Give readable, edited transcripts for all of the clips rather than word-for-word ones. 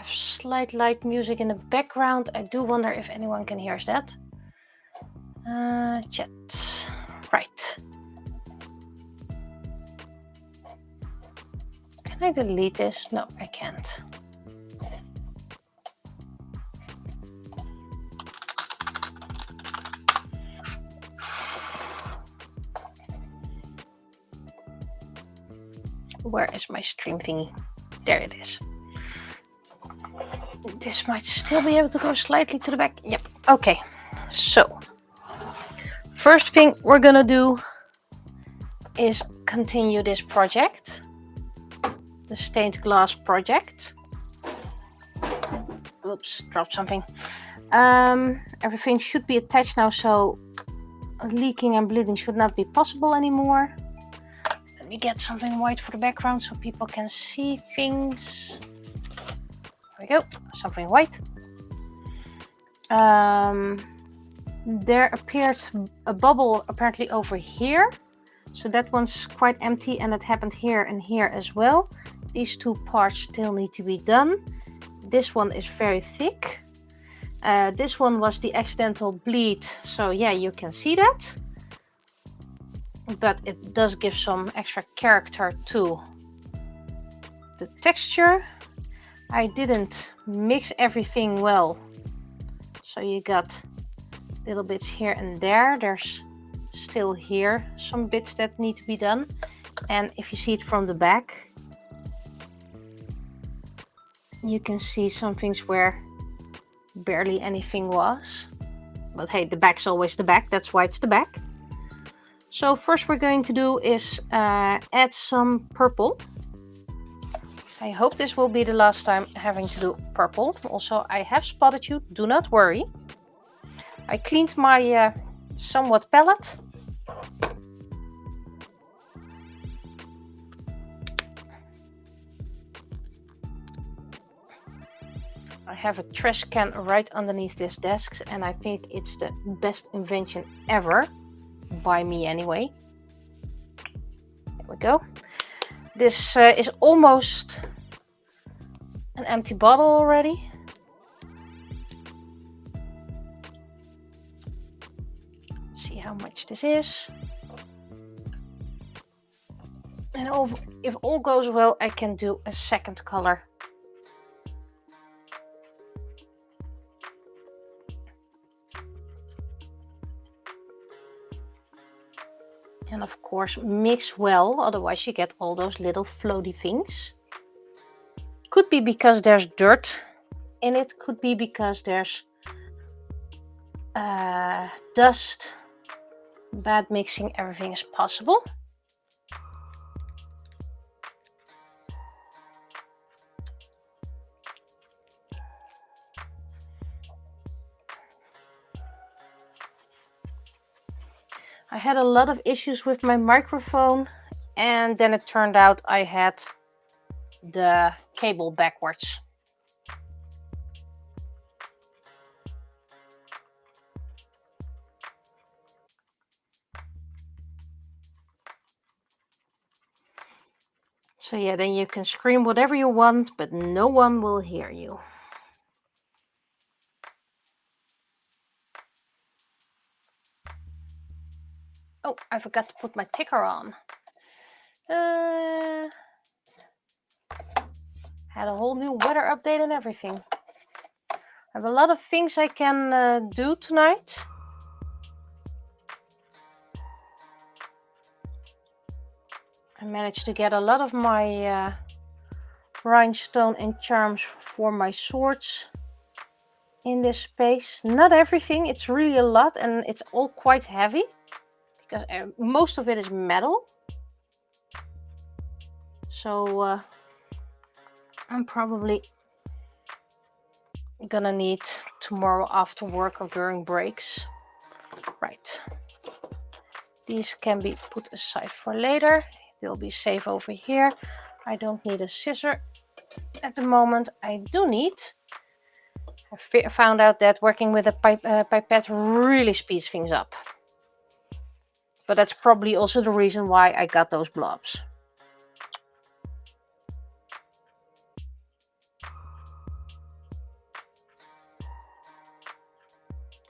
have slight light music in the background. I do wonder if anyone can hear that. Chat. Right. Can I delete this? No, I can't. Where is my stream thingy? There it is. This might still be able to go slightly to the back. Yep. Okay. So, first thing we're gonna do is continue this project. The stained glass project. Oops, dropped something. Everything should be attached now, so leaking and bleeding should not be possible anymore. Let me get something white for the background so people can see things. There we go, something white. There appeared a bubble apparently over here. So that one's quite empty, and it happened here and here as well. These two parts still need to be done. This one is very thick. This one was the accidental bleed, so yeah, you can see that. But it does give some extra character to the texture. I didn't mix everything well, so you got little bits here and there. There's still here some bits that need to be done, and if you see it from the back, you can see some things where barely anything was. But hey, the back's always the back, that's why it's the back. So first we're going to do is add some purple. I hope this will be the last time having to do purple. Also, I have spotted you, do not worry. I cleaned my somewhat palette. I have a trash can right underneath this desk, and I think it's the best invention ever, by me anyway. There we go. This is almost an empty bottle already. Let's see how much this is. And if all goes well, I can do a second color. And of course, mix well, otherwise you get all those little floaty things. Could be because there's dirt in it, could be because there's dust. Bad mixing, everything is possible. I had a lot of issues with my microphone, and then it turned out I had the cable backwards. So yeah, then you can scream whatever you want, but no one will hear you. Oh, I forgot to put my ticker on. Had a whole new weather update and everything. I have a lot of things I can do tonight. I managed to get a lot of my rhinestone and charms for my swords in this space. Not everything, it's really a lot, and it's all quite heavy because most of it is metal. So I'm probably gonna need tomorrow after work or during breaks. Right. These can be put aside for later. They'll be safe over here. I don't need a scissor at the moment. I do need. I found out that working with a pipette really speeds things up. But that's probably also the reason why I got those blobs.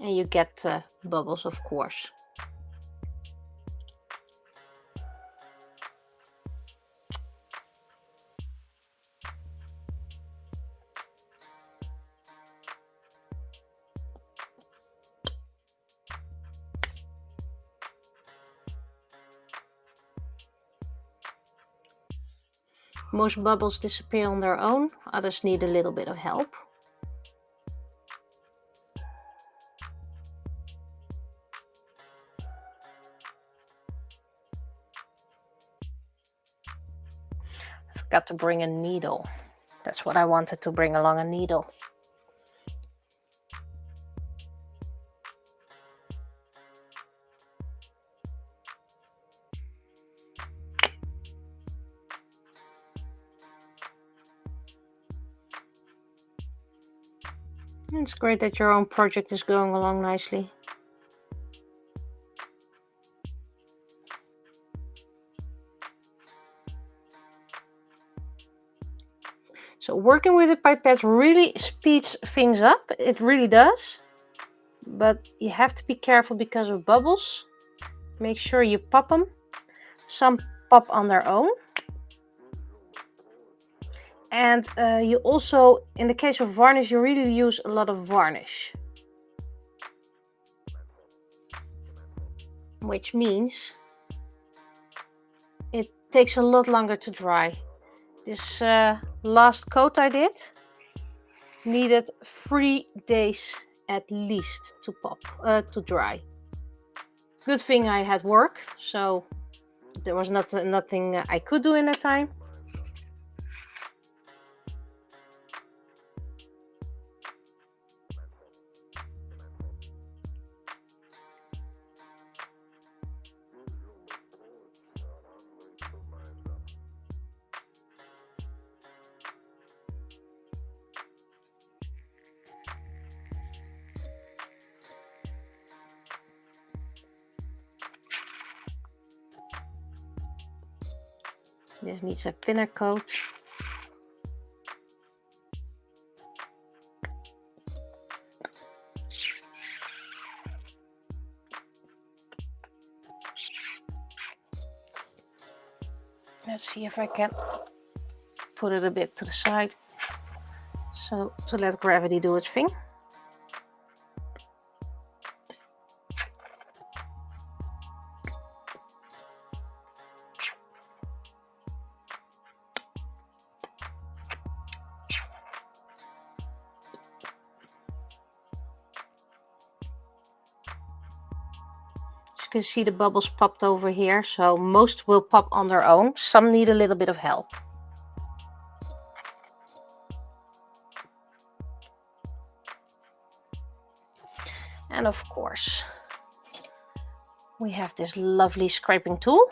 and you get bubbles, of course. Most bubbles disappear on their own, others need a little bit of help. I forgot to bring a needle. That's what I wanted to bring along, a needle. It's great that your own project is going along nicely. So working with a pipette really speeds things up. It really does. But you have to be careful because of bubbles. Make sure you pop them. Some pop on their own. And you also, in the case of varnish, you really use a lot of varnish. Which means it takes a lot longer to dry. This last coat I did needed 3 days at least to to dry. Good thing I had work, so there was nothing I could do in that time. This needs a thinner coat. Let's see if I can put it a bit to the side, so to let gravity do its thing. As you can see, the bubbles popped over here, so most will pop on their own. Some need a little bit of help. And of course, we have this lovely scraping tool.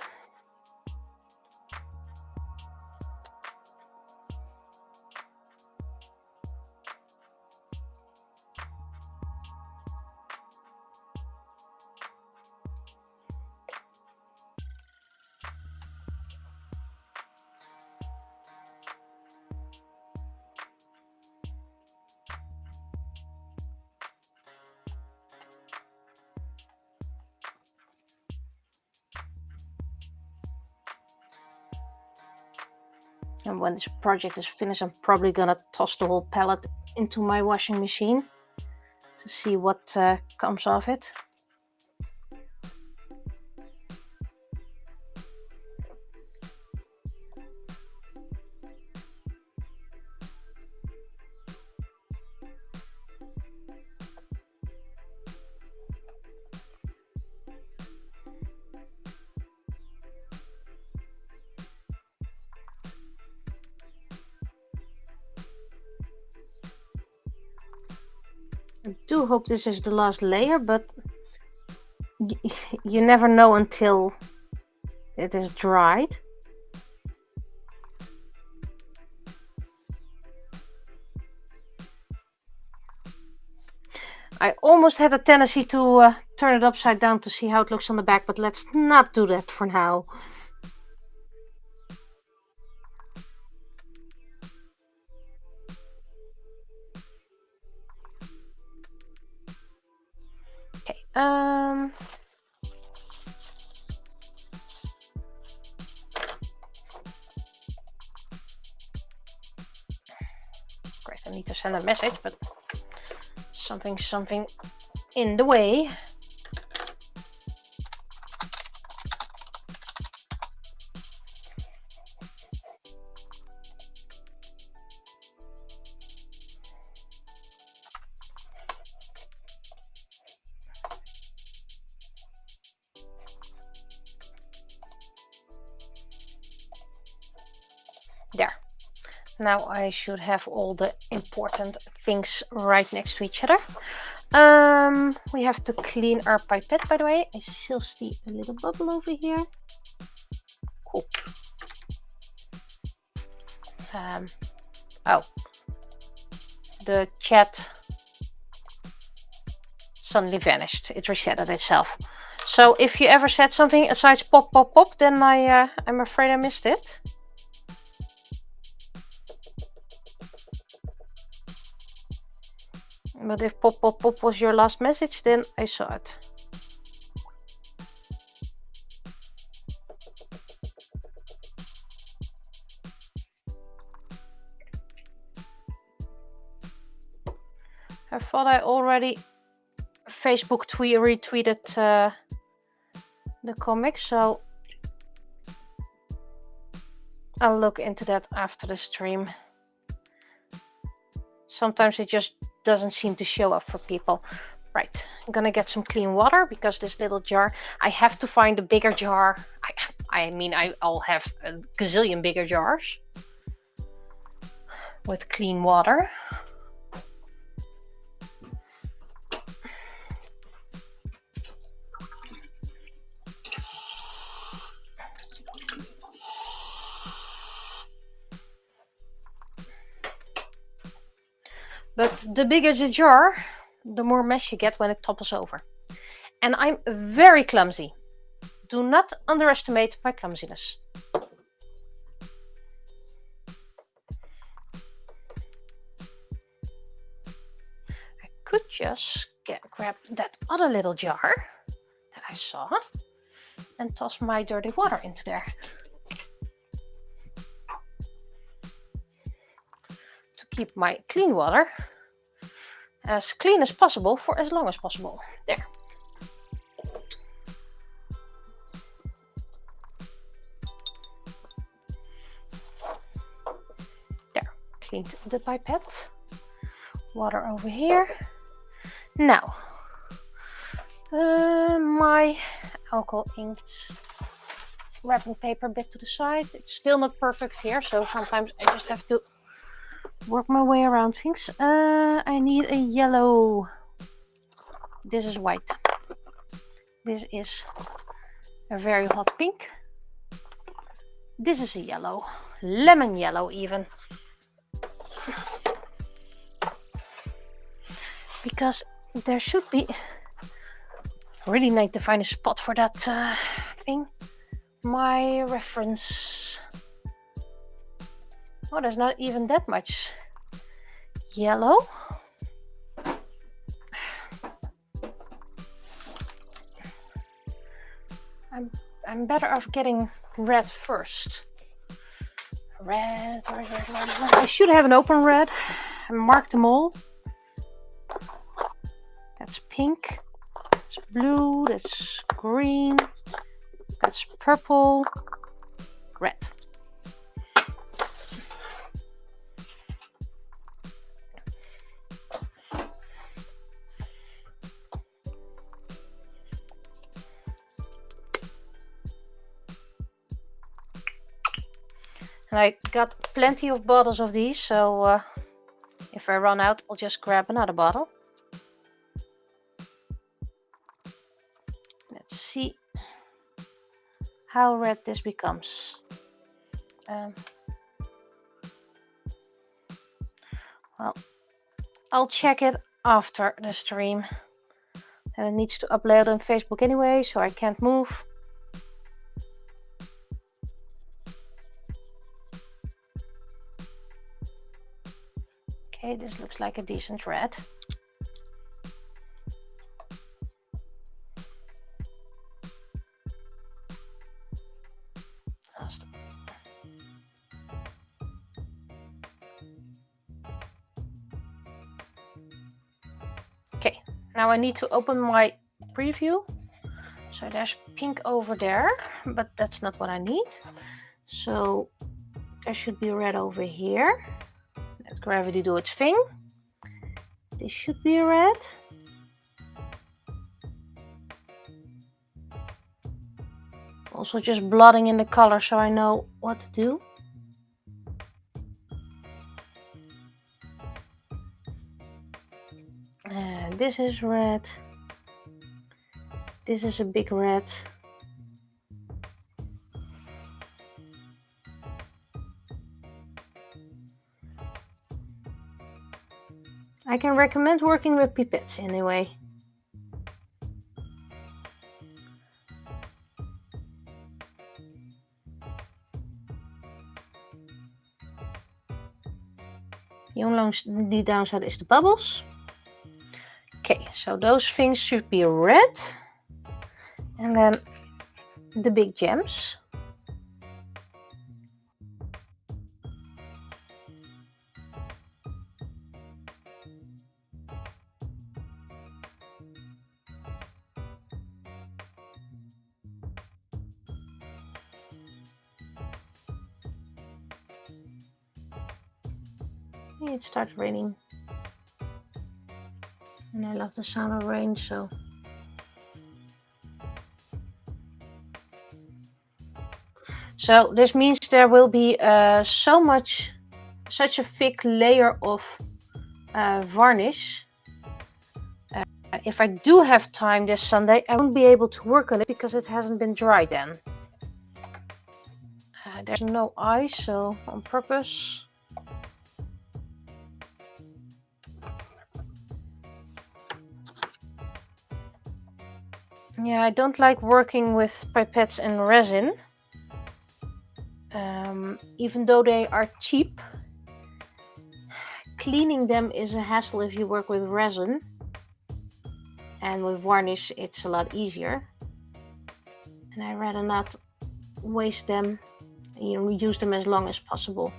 And when this project is finished, I'm probably gonna toss the whole palette into my washing machine to see what comes of it. I do hope this is the last layer, but you never know until it is dried. I almost had a tendency to turn it upside down to see how it looks on the back, but let's not do that for now. Great, I need to send a message, but something in the way. There. Now I should have all the important things right next to each other. We have to clean our pipette, by the way. I still see a little bubble over here. Cool. Oh, the chat suddenly vanished. It resetted itself. So if you ever said something besides pop, pop, pop, then I'm afraid I missed it. But if pop, pop, pop was your last message, then I saw it. I thought I already Facebook retweeted the comic, so I'll look into that after the stream. Sometimes it just doesn't seem to show up for people. Right, I'm gonna get some clean water because this little jar, I have to find a bigger jar. I mean, I'll have a gazillion bigger jars with clean water. But the bigger the jar, the more mess you get when it topples over. And I'm very clumsy. Do not underestimate my clumsiness. I could just grab that other little jar that I saw and toss my dirty water into there. To keep my clean water as clean as possible for as long as possible. There. There. Cleaned the pipette. Water over here. Now, my alcohol inked wrapping paper bit to the side. It's still not perfect here, so sometimes I just have to work my way around things. I need a yellow. This is white. This is a very hot pink. This is a yellow, lemon yellow even. Because there should be, I really need to find a spot for that thing. My reference. Oh, there's not even that much yellow. I'm better off getting red first. Red. I should have an open red. I marked them all. That's pink. That's blue. That's green. That's purple. Red. And I got plenty of bottles of these, so if I run out, I'll just grab another bottle. Let's see how red this becomes. Well, I'll check it after the stream. And it needs to upload on Facebook anyway, so I can't move. Okay, this looks like a decent red. Now I need to open my preview. So there's pink over there, but that's not what I need. So there should be red over here. Let gravity do its thing. This should be red. Also just blotting in the color so I know what to do. And this is red. This is a big red. I can recommend working with pipettes anyway. The downside is the bubbles. Okay, so those things should be red. And then the big gems. It started raining. And I love the sound of rain, so. So this means there will be such a thick layer of varnish. If I do have time this Sunday, I won't be able to work on it because it hasn't been dry then. There's no ice, so on purpose. Yeah, I don't like working with pipettes and resin. Even though they are cheap, cleaning them is a hassle if you work with resin. And with varnish, it's a lot easier. And I'd rather not waste them. Use them as long as possible.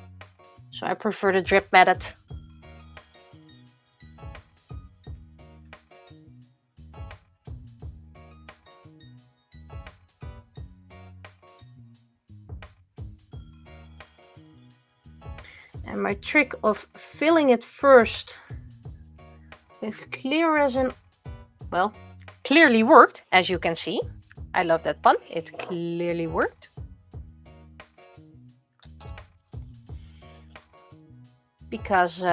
So I prefer the drip method. And my trick of filling it first with clear resin, well, clearly worked, as you can see. I love that pun. It clearly worked. Because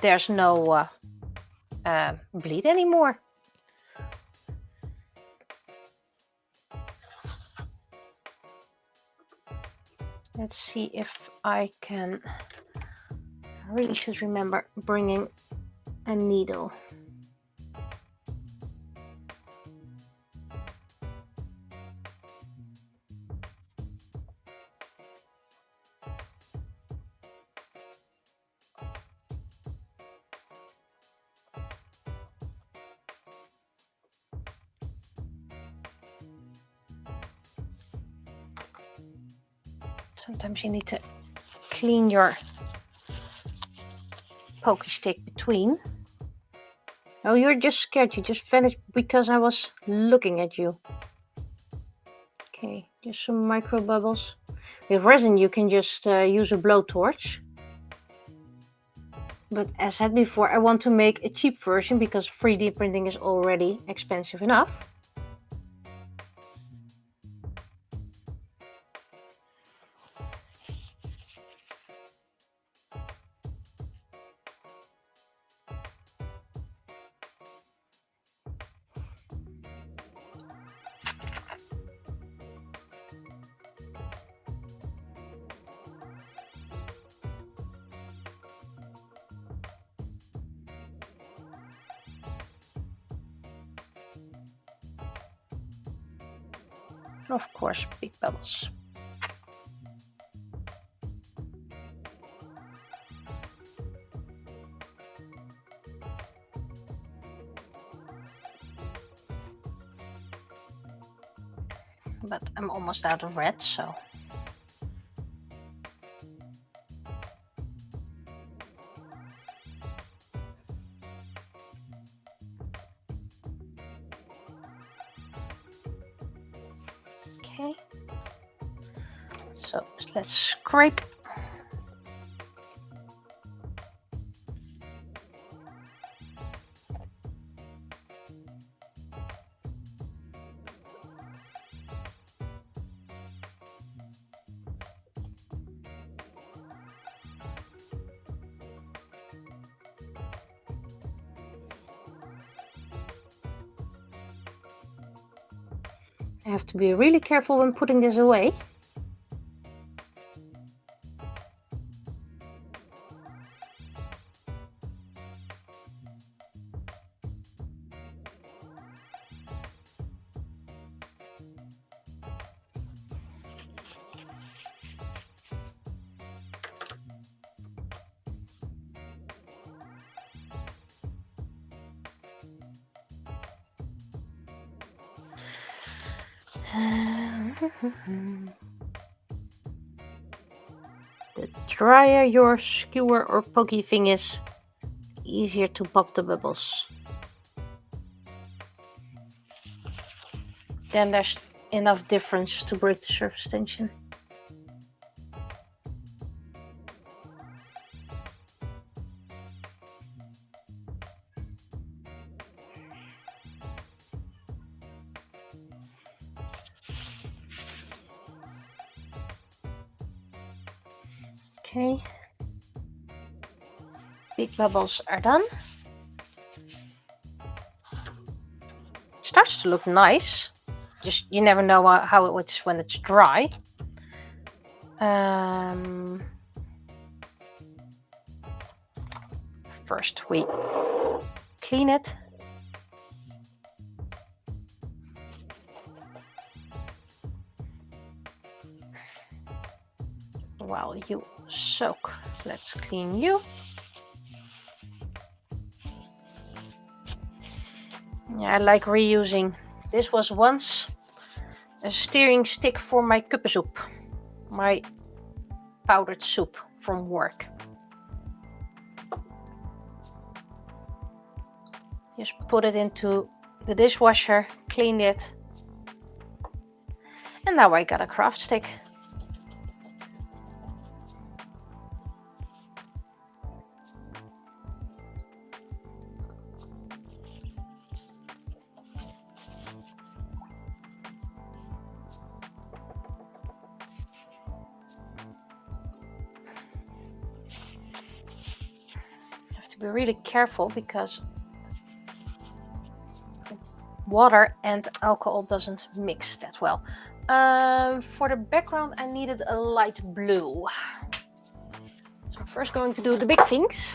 there's no bleed anymore. Let's see if I can. I really should remember bringing a needle. Sometimes you need to clean your pokey stick between. Oh, you're just scared. You just vanished because I was looking at you. Okay, just some micro bubbles. With resin, you can just use a blowtorch. But as said before, I want to make a cheap version because 3D printing is already expensive enough. Of course, big bubbles. But I'm almost out of red, so. So let's scrape. I have to be really careful when putting this away. The drier your skewer or pokey thing is, easier to pop the bubbles. Then there's enough difference to break the surface tension. Okay, big bubbles are done. Starts to look nice. Just you never know how it's when it's dry. First we clean it. While you soak, let's clean you. Yeah, I like reusing. This was once a steering stick for my kuppensoep, my powdered soup from work. Just put it into the dishwasher, cleaned it, and now I got a craft stick. Be really careful because water and alcohol doesn't mix that well. For the background I needed a light blue. So I'm first going to do the big things.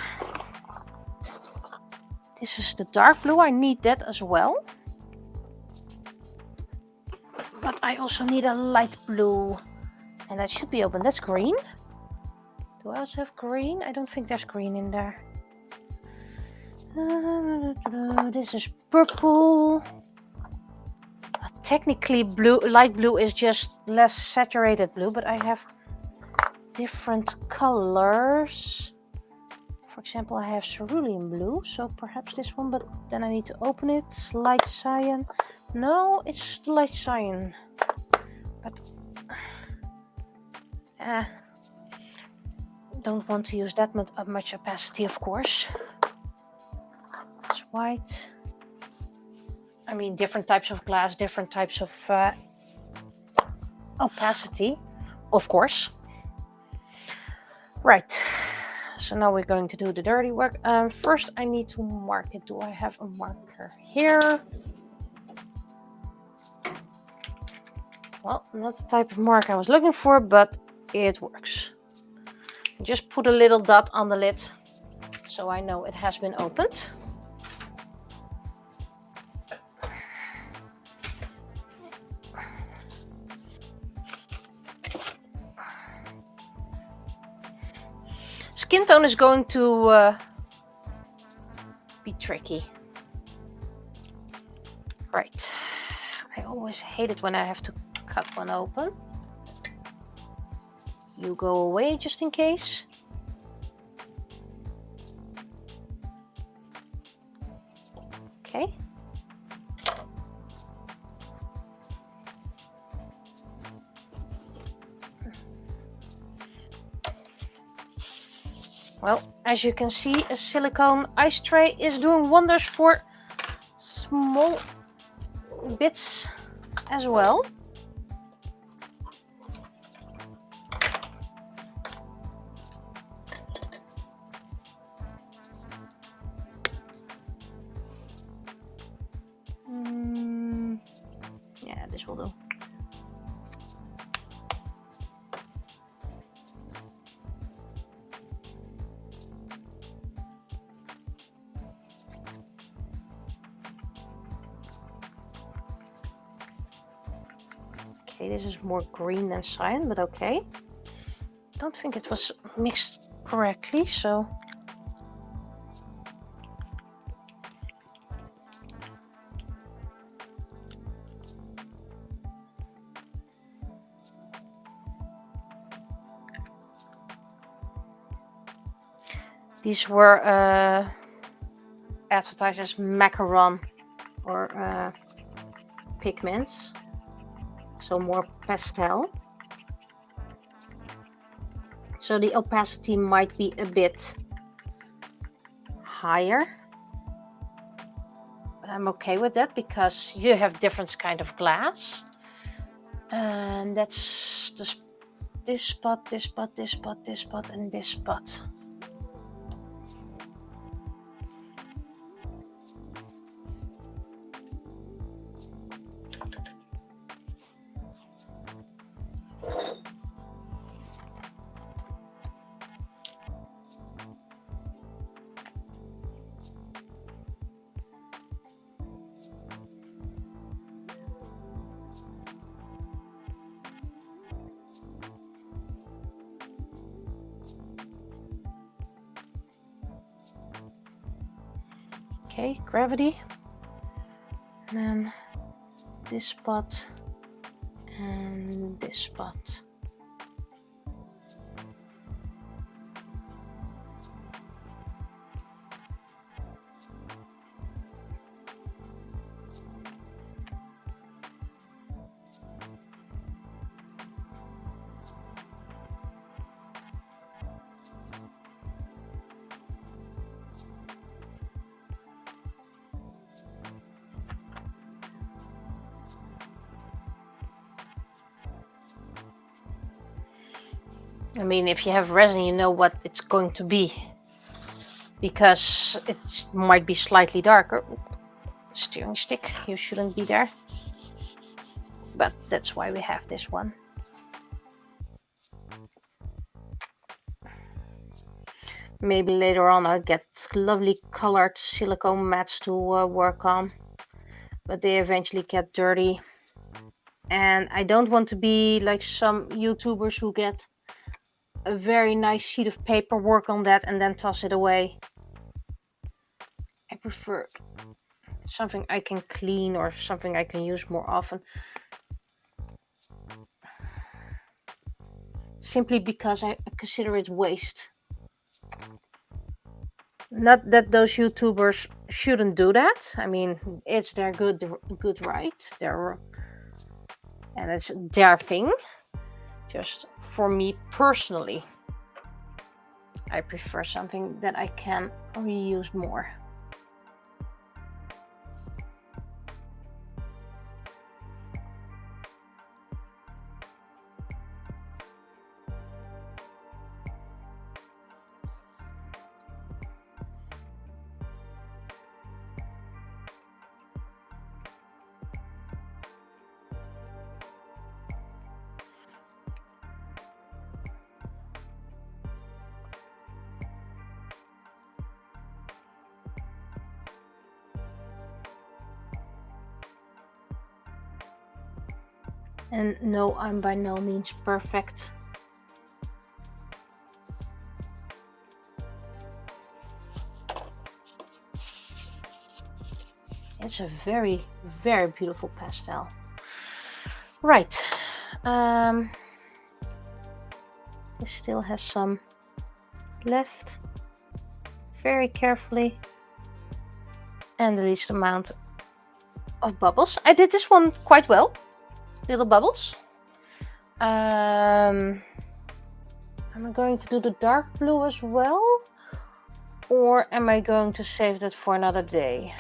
This is the dark blue, I need that as well. But I also need a light blue. And that should be open, that's green. Do I also have green? I don't think there's green in there. This is purple. Technically blue, light blue is just less saturated blue, but I have different colors. For example, I have cerulean blue, so perhaps this one, but then I need to open it. Light cyan. No, it's light cyan. But don't want to use that much opacity, of course. White. I mean, different types of glass, different types of opacity, of course. Right. So now we're going to do the dirty work. First, I need to mark it. Do I have a marker here? Well, not the type of mark I was looking for, but it works. Just put a little dot on the lid so I know it has been opened. Skin tone is going to be tricky. Right. I always hate it when I have to cut one open. You go away just in case. Okay. Well, as you can see, a silicone ice tray is doing wonders for small bits as well. Yeah, this will do. Okay, this is more green than cyan, but okay. Don't think it was mixed correctly, so these were advertised as macaron or pigments, so more pastel. So the opacity might be a bit higher, but I'm okay with that because you have different kind of glass, and that's this spot, this spot, this spot, this spot, and this spot. Okay, gravity, and then this spot and this spot. I mean, if you have resin, you know what it's going to be, because it might be slightly darker. Steering stick, you shouldn't be there, but that's why we have this one. Maybe later on I'll get lovely colored silicone mats to work on, but they eventually get dirty, and I don't want to be like some YouTubers who get a very nice sheet of paper, work on that, and then toss it away. I prefer something I can clean or something I can use more often. Simply because I consider it waste. Not that those YouTubers shouldn't do that. I mean, it's their good right. And it's their thing. Just for me personally, I prefer something that I can reuse more. And no, I'm by no means perfect. It's a very, very beautiful pastel. Right. This still has some left. Very carefully. And the least amount of bubbles. I did this one quite well. Little bubbles. I'm going to do the dark blue as well. Or am I going to save that for another day?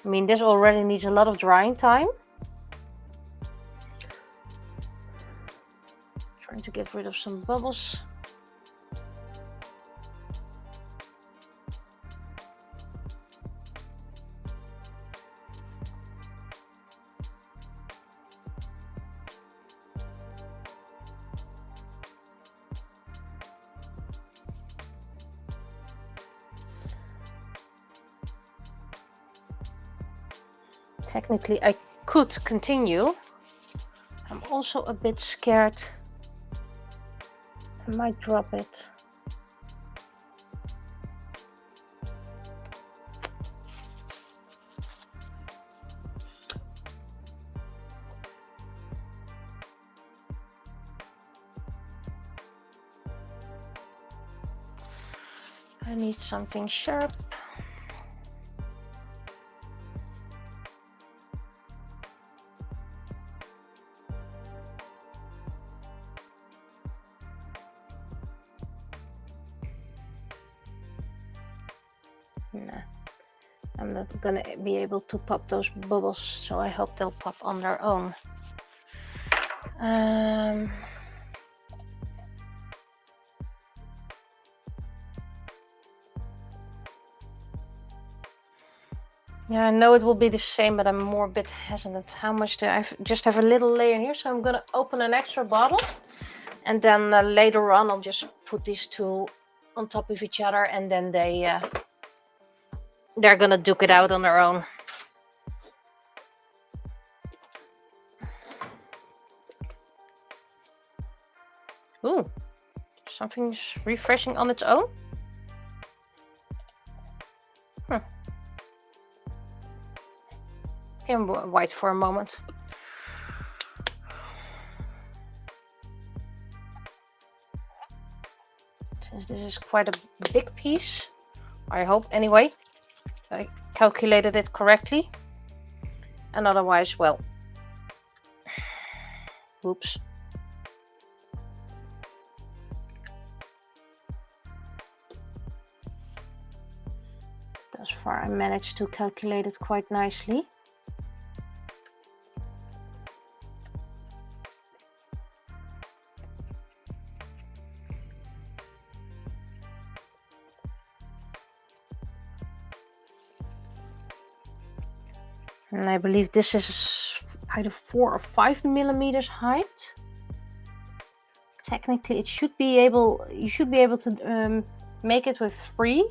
I mean, this already needs a lot of drying time. Trying to get rid of some bubbles. Technically, I could continue. I'm also a bit scared I might drop it. I need something sharp. Nah, I'm not gonna be able to pop those bubbles, so I hope they'll pop on their own. Yeah, I know it will be the same, but I'm more a bit hesitant. How much do I just have a little layer here, so I'm gonna open an extra bottle, and then later on I'll just put these two on top of each other, and then they're gonna duke it out on their own. Ooh, something's refreshing on its own. Can wait for a moment. Since this is quite a big piece, I hope anyway, I calculated it correctly. And otherwise, well, whoops. Thus far I managed to calculate it quite nicely. And I believe this is either 4 or 5 millimeters height. Technically, it should be able. You should be able to make it with 3.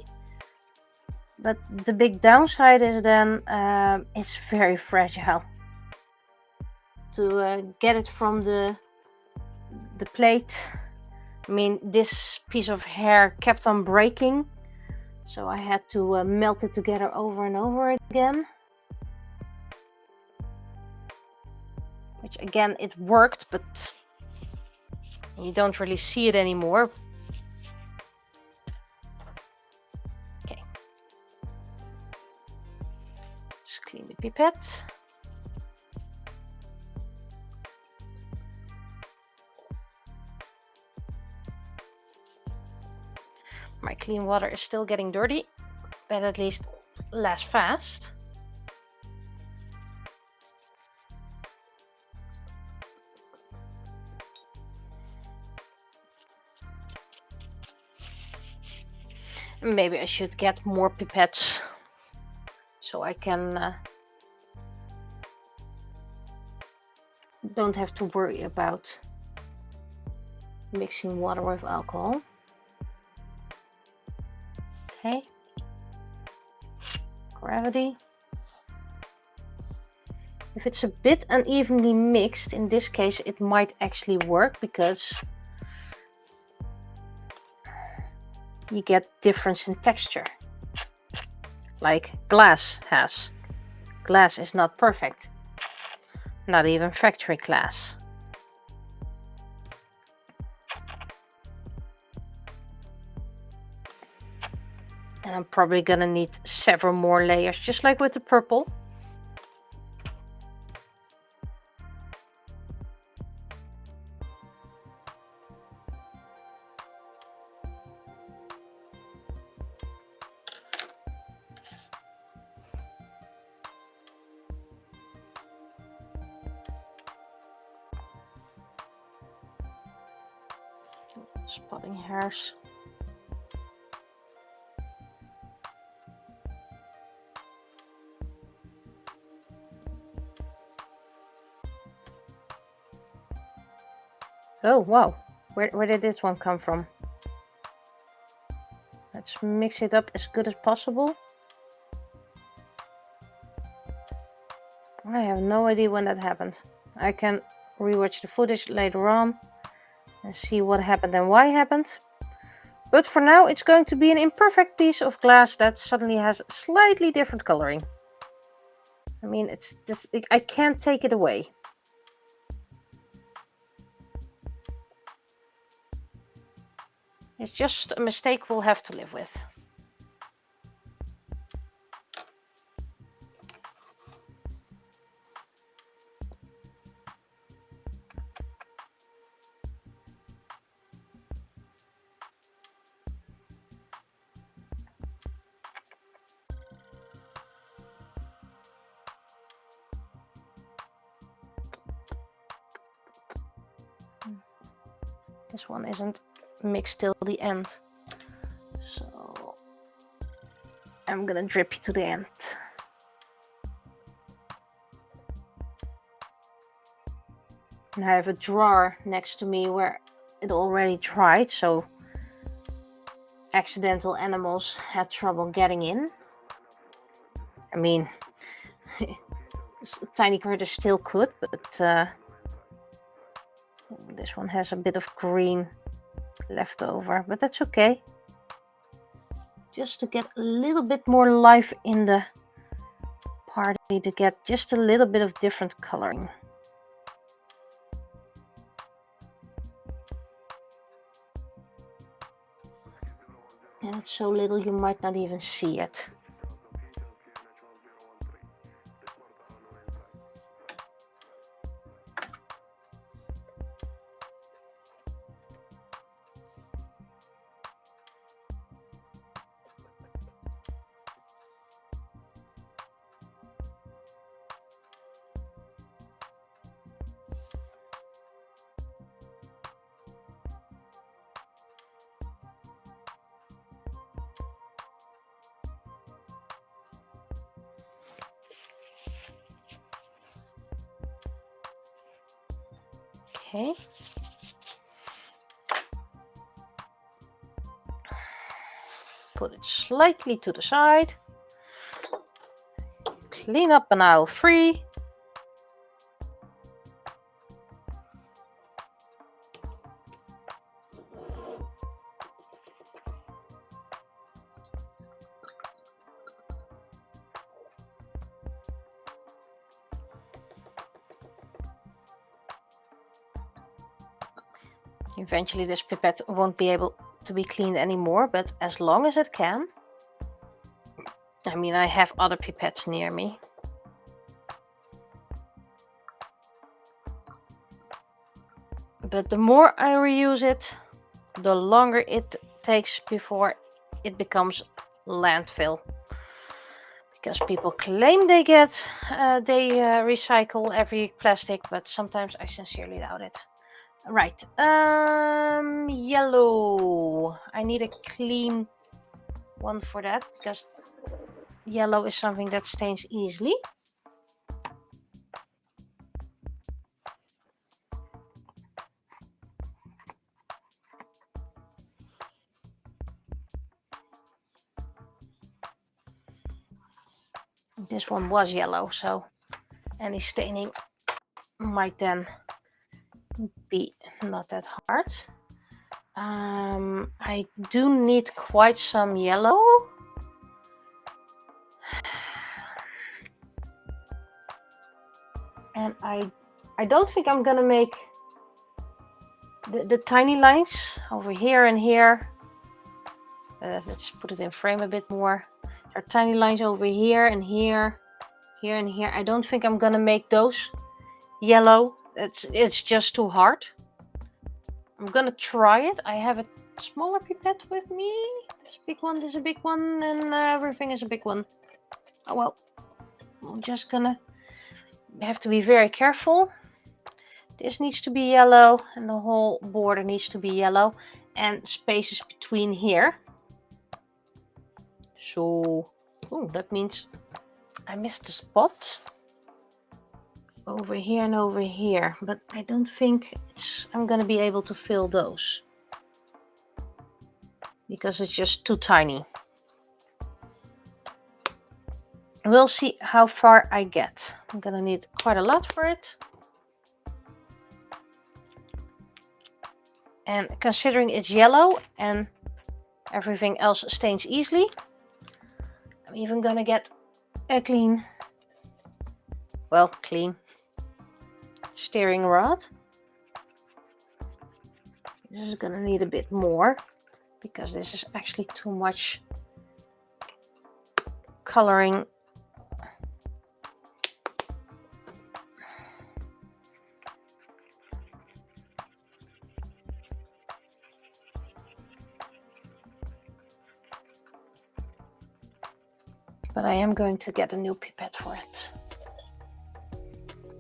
But the big downside is then it's very fragile. To get it from the plate. I mean, this piece of hair kept on breaking, so I had to melt it together over and over again. Which again, it worked, but you don't really see it anymore. Okay. Let's clean the pipette. My clean water is still getting dirty, but at least less fast. Maybe I should get more pipettes so I can don't have to worry about mixing water with alcohol. Okay. Gravity. If it's a bit unevenly mixed, in this case it might actually work because you get difference in texture, like glass has. Glass is not perfect, not even factory glass. And I'm probably gonna need several more layers, just like with the purple. spotting hairs. Oh, wow. Where did this one come from? Let's mix it up as good as possible. I have no idea when that happened. I can rewatch the footage later on and see what happened and why it happened. But for now, it's going to be an imperfect piece of glass that suddenly has slightly different coloring. I mean, it's just, I can't take it away. It's just a mistake we'll have to live with. This one isn't mixed till the end, so I'm gonna drip you to the end. And I have a drawer next to me where it already dried, so accidental animals had trouble getting in. I mean, tiny critters still could, but this one has a bit of green left over, but that's okay. Just to get a little bit more life in the party, to get just a little bit of different coloring. And it's so little you might not even see it. Okay. Put it slightly to the side. Clean up an aisle 3. Eventually this pipette won't be able to be cleaned anymore, but as long as it can. I mean, I have other pipettes near me. But the more I reuse it, the longer it takes before it becomes landfill. Because people claim they recycle every plastic, but sometimes I sincerely doubt it. Right, yellow. I need a clean one for that, because yellow is something that stains easily. This one was yellow, so any staining might then be not that hard. I do need quite some yellow. And I don't think I'm gonna make the tiny lines over here and here. Let's put it in frame a bit more. There are tiny lines over here and here, here and here. I don't think I'm gonna make those yellow. It's just too hard. I'm gonna try it. I have a smaller pipette with me. This big one, this is a big one, and everything is a big one. Oh well, I'm just gonna have to be very careful. This needs to be yellow, and the whole border needs to be yellow. and spaces between here. So, oh, that means I missed the spot over here and over here, but I don't think I'm gonna be able to fill those because it's just too tiny. We'll see how far I get. I'm gonna need quite a lot for it. And considering it's yellow and everything else stains easily, I'm even gonna get a clean steering rod. This is gonna need a bit more because this is actually too much coloring. But I am going to get a new pipette for it.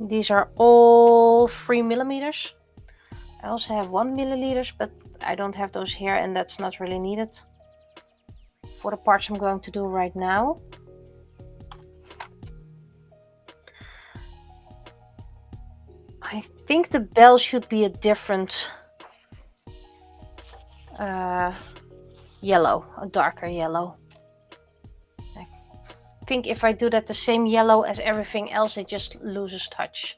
These are all 3 millimeters. I also have 1 milliliters, but I don't have those here and that's not really needed for the parts I'm going to do right now. I think the bell should be a different yellow, a darker yellow. I think if I do that the same yellow as everything else, it just loses touch.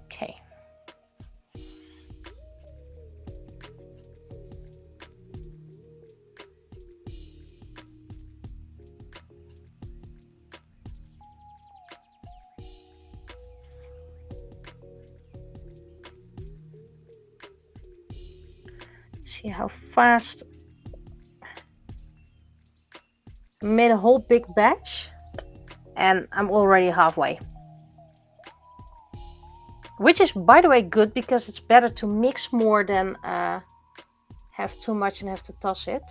Okay. See how fast I made a whole big batch and I'm already halfway. Which is, by the way, good because it's better to mix more than have too much and have to toss it.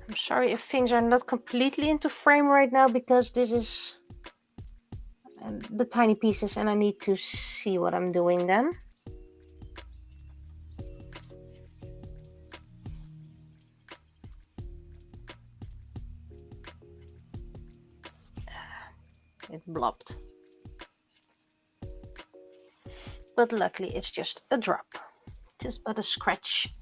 I'm sorry if things are not completely into frame right now because this is the tiny pieces and I need to see what I'm doing then. It blobbed. But luckily it's just a drop. It is but a scratch.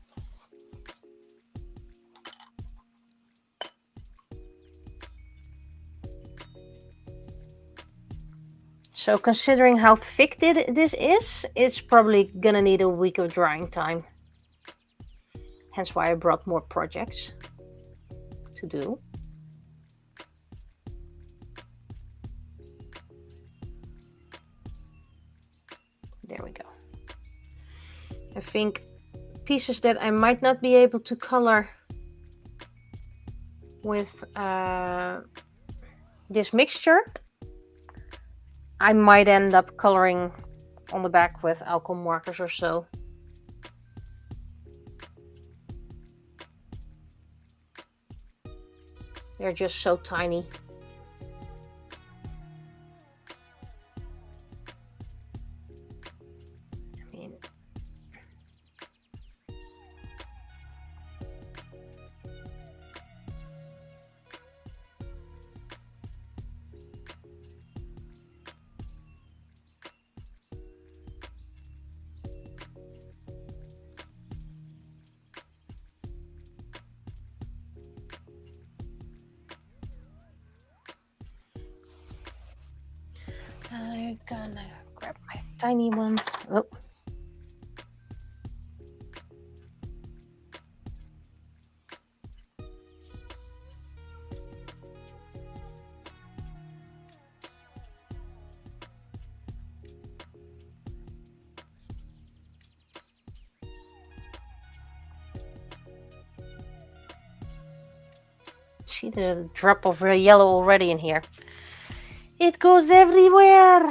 So considering how thick this is, it's probably gonna need a week of drying time. Hence why I brought more projects to do. There we go. I think pieces that I might not be able to color with this mixture, I might end up coloring on the back with alcohol markers or so. They're just so tiny. I mean, I'm gonna grab my tiny one. Oh. See the drop of yellow already in here. It goes everywhere.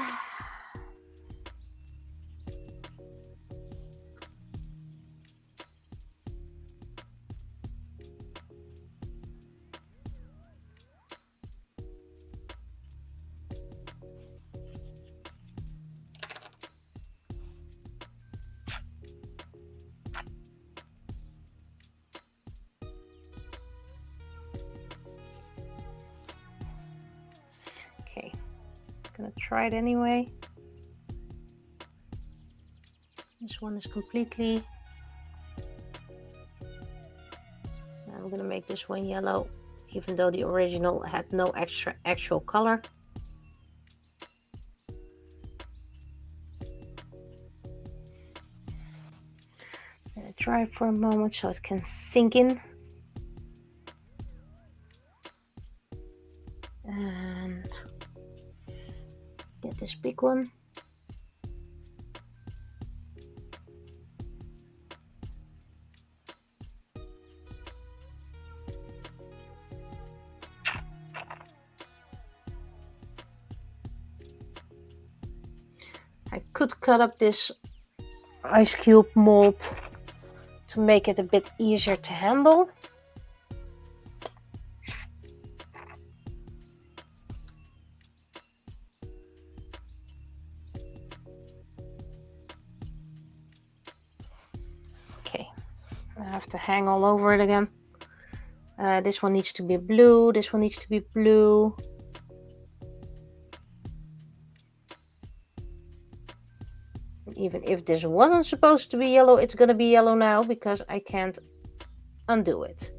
Okay, gonna try it anyway. This one is completely. I'm gonna make this one yellow, even though the original had no extra actual color. Let it dry for a moment so it can sink in. And get this big one. I could cut up this ice cube mold to make it a bit easier to handle. Okay, I have to hang all over it again. This one needs to be blue, this one needs to be blue. Even if this wasn't supposed to be yellow, it's gonna be yellow now because I can't undo it.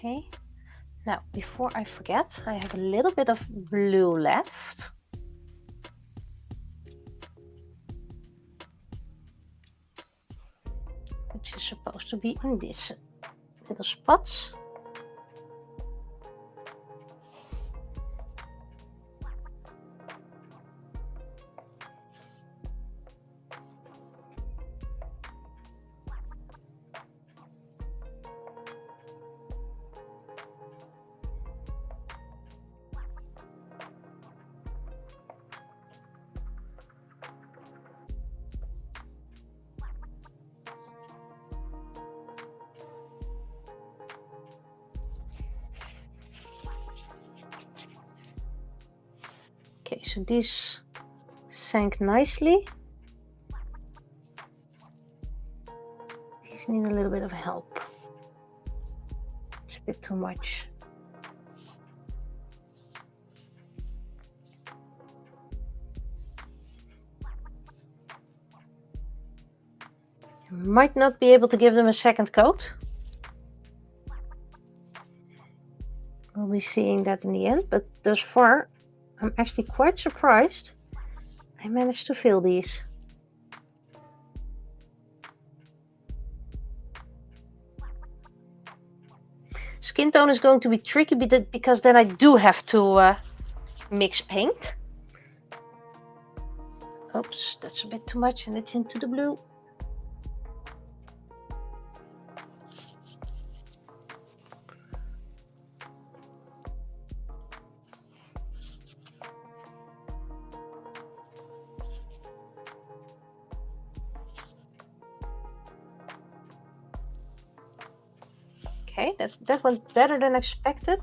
Okay, now before I forget, I have a little bit of blue left. Which is supposed to be in these little spots. Okay, so this sank nicely. These need a little bit of help. It's a bit too much. Might not be able to give them a second coat. We'll be seeing that in the end, but thus far I'm actually quite surprised I managed to fill these. Skin tone is going to be tricky because then I do have to mix paint. Oops, that's a bit too much and it's into the blue. Okay, that went better than expected.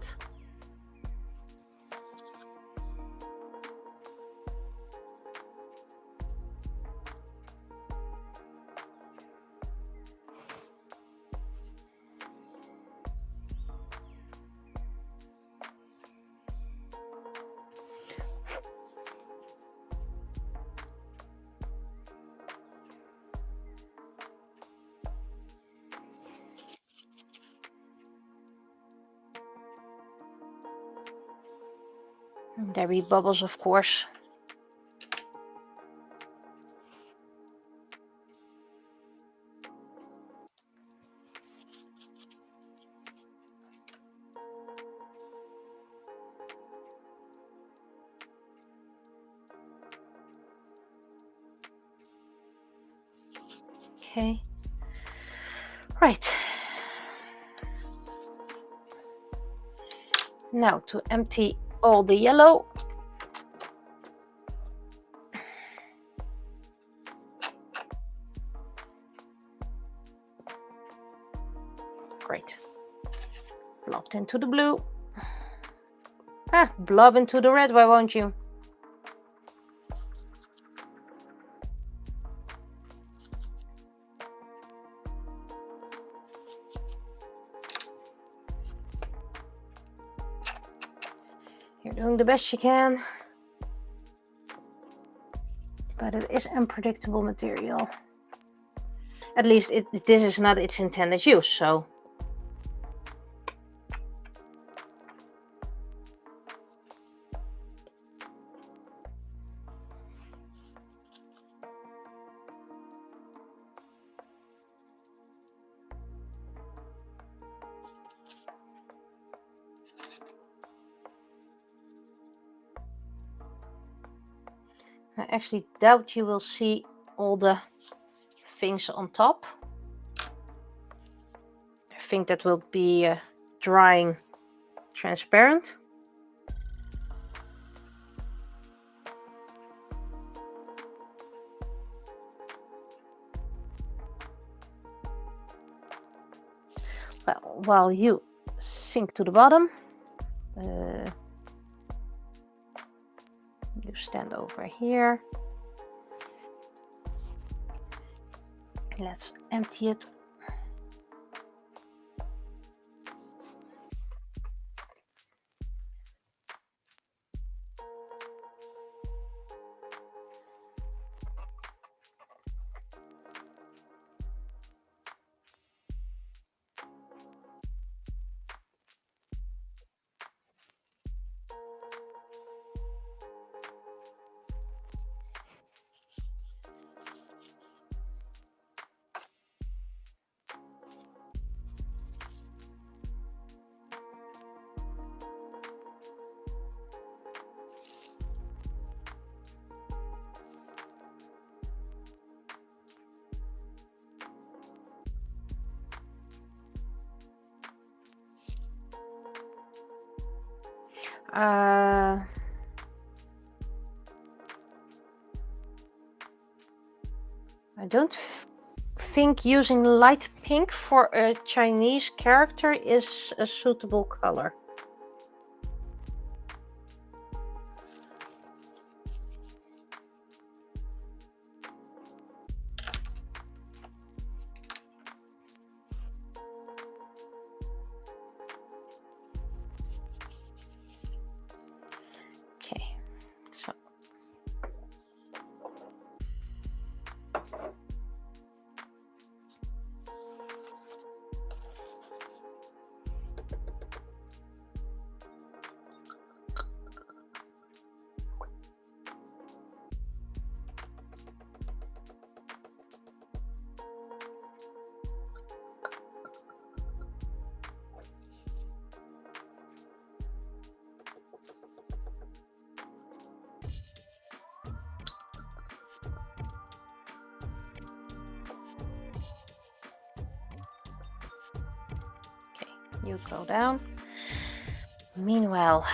There be bubbles, of course. Okay. Right. Now to empty all the yellow. Great. Blobbed into the blue. Ah, blob into the red, why won't you? You're doing the best you can. But it is unpredictable material. At least this is not its intended use, so. I actually doubt you will see all the things on top. I think that will be drying transparent. Well, while you sink to the bottom, you stand over here. Let's empty it. I don't think using light pink for a Chinese character is a suitable color. Okay, so. You go down. Meanwhile,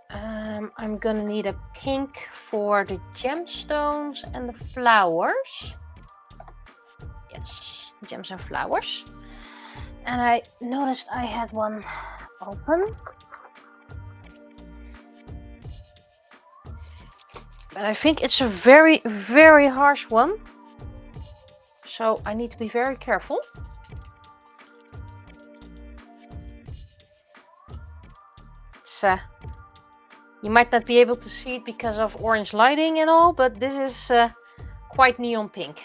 I'm gonna need a pink for the gemstones and the flowers. Yes, gems and flowers. And I noticed I had one open. But I think it's a very, very harsh one. So I need to be very careful. It's, you might not be able to see it because of orange lighting and all, but this is quite neon pink.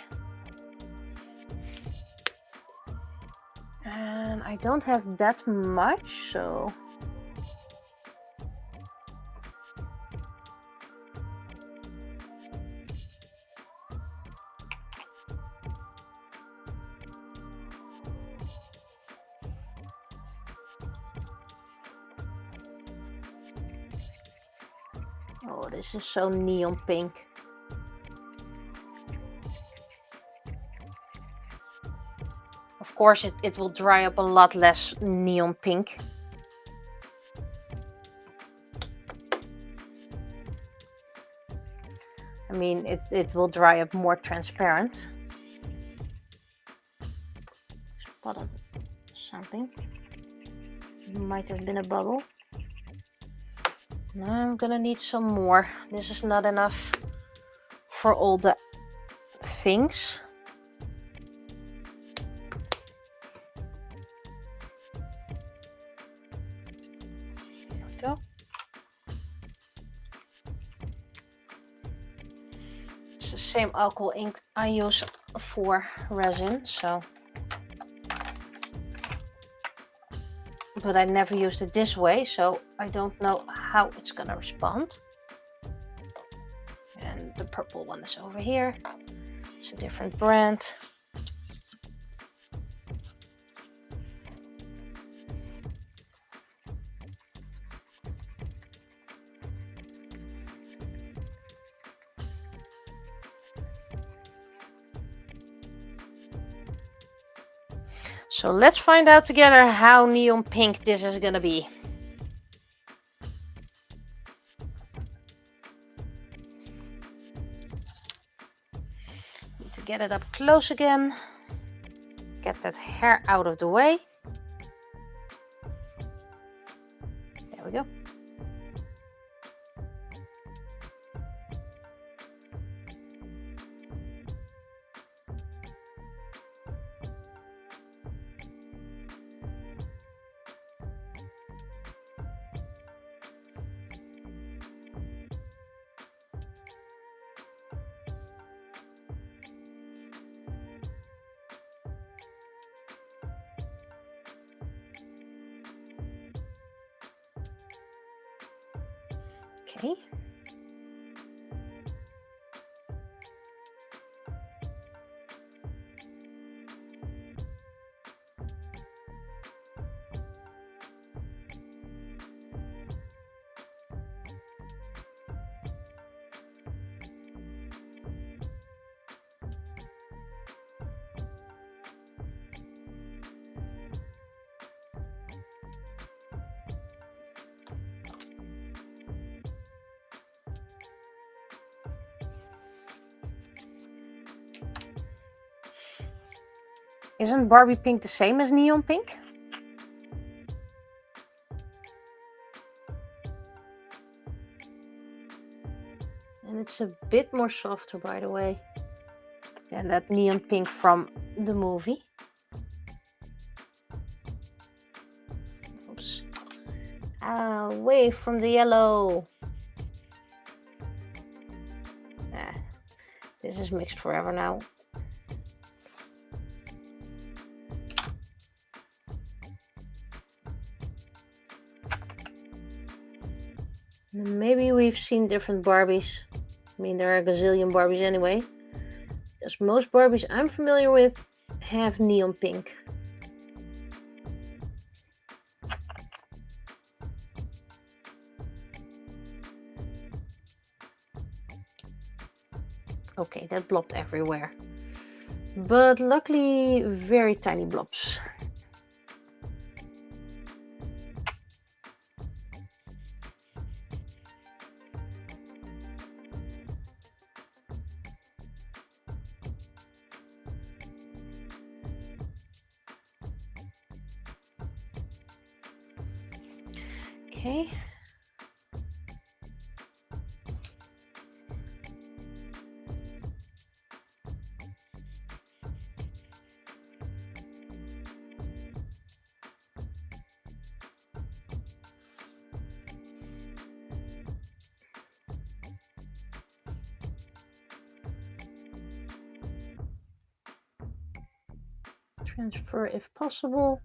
And I don't have that much, so oh, this is so neon pink. Of course, it will dry up a lot less neon pink. I mean, it will dry up more transparent. Spotted something. Might have been a bubble. Now I'm gonna need some more. This is not enough for all the things. There we go. It's the same alcohol ink I use for resin, so. But I never used it this way, so I don't know how it's gonna respond. And the purple one is over here. It's a different brand. So let's find out together how neon pink this is gonna be. Need to get it up close again. Get that hair out of the way. There we go. Okay. Isn't Barbie pink the same as neon pink? And it's a bit more softer, by the way, than that neon pink from the movie. Oops. Away from the yellow. This is mixed forever now. Maybe we've seen different Barbies. I mean, there are a gazillion Barbies anyway. Because most Barbies I'm familiar with have neon pink. Okay, that blobbed everywhere. But luckily, very tiny blobs. Okay. Transfer if possible.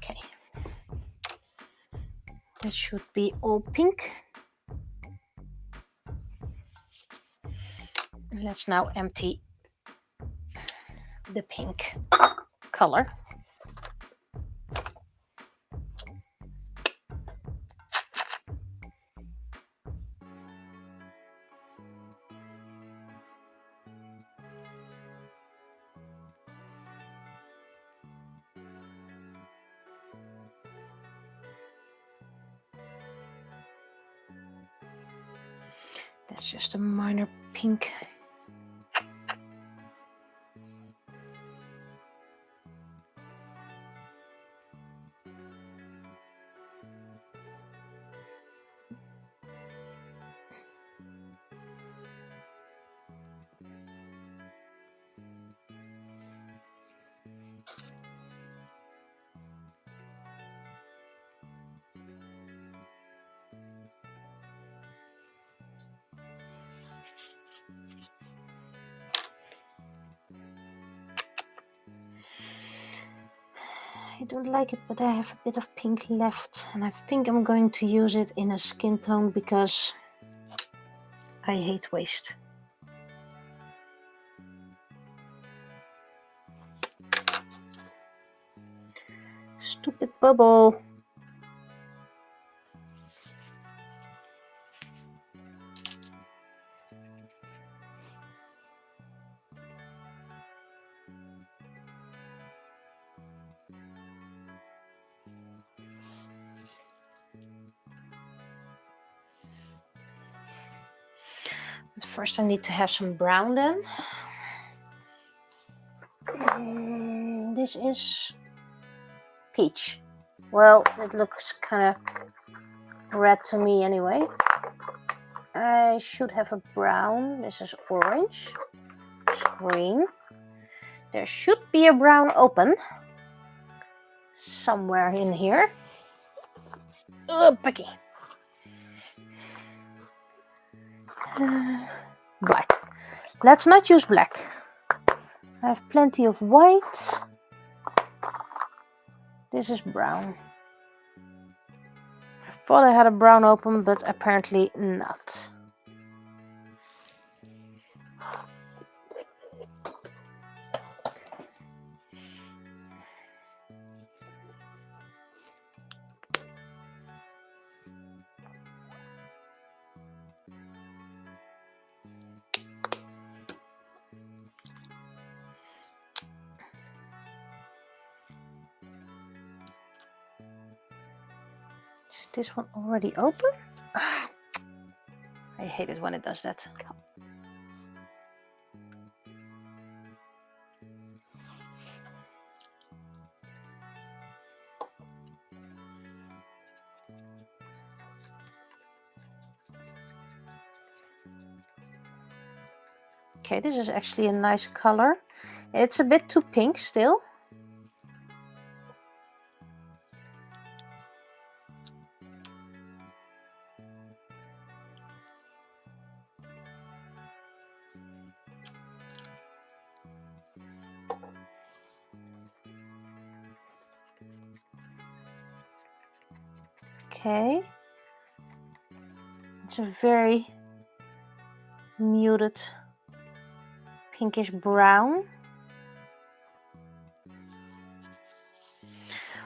Okay. That should be all pink. Let's now empty the pink color. That's just a minor pink. I don't like it, but I have a bit of pink left, and I think I'm going to use it in a skin tone because I hate waste. Stupid bubble. But first I need to have some brown then. This is peach. Well, it looks kind of red to me anyway. I should have a brown. This is orange. It's green. There should be a brown open somewhere in here. Picky. Black. Let's not use black. I have plenty of white. This is brown. I thought I had a brown open, but apparently not. Is this one already open? I hate it when it does that. Okay, this is actually a nice color. It's a bit too pink still. Okay. It's a very muted pinkish brown.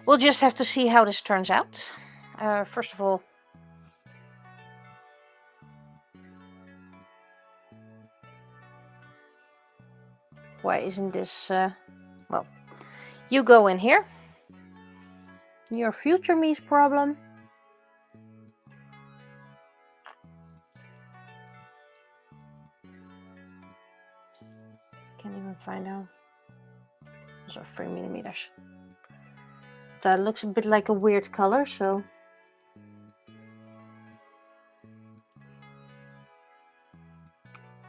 We'll just have to see how this turns out. First of all, why isn't this, well, you go in here. Your future me's problem. Can't even find out. Those are 3 millimeters. That looks a bit like a weird color, so.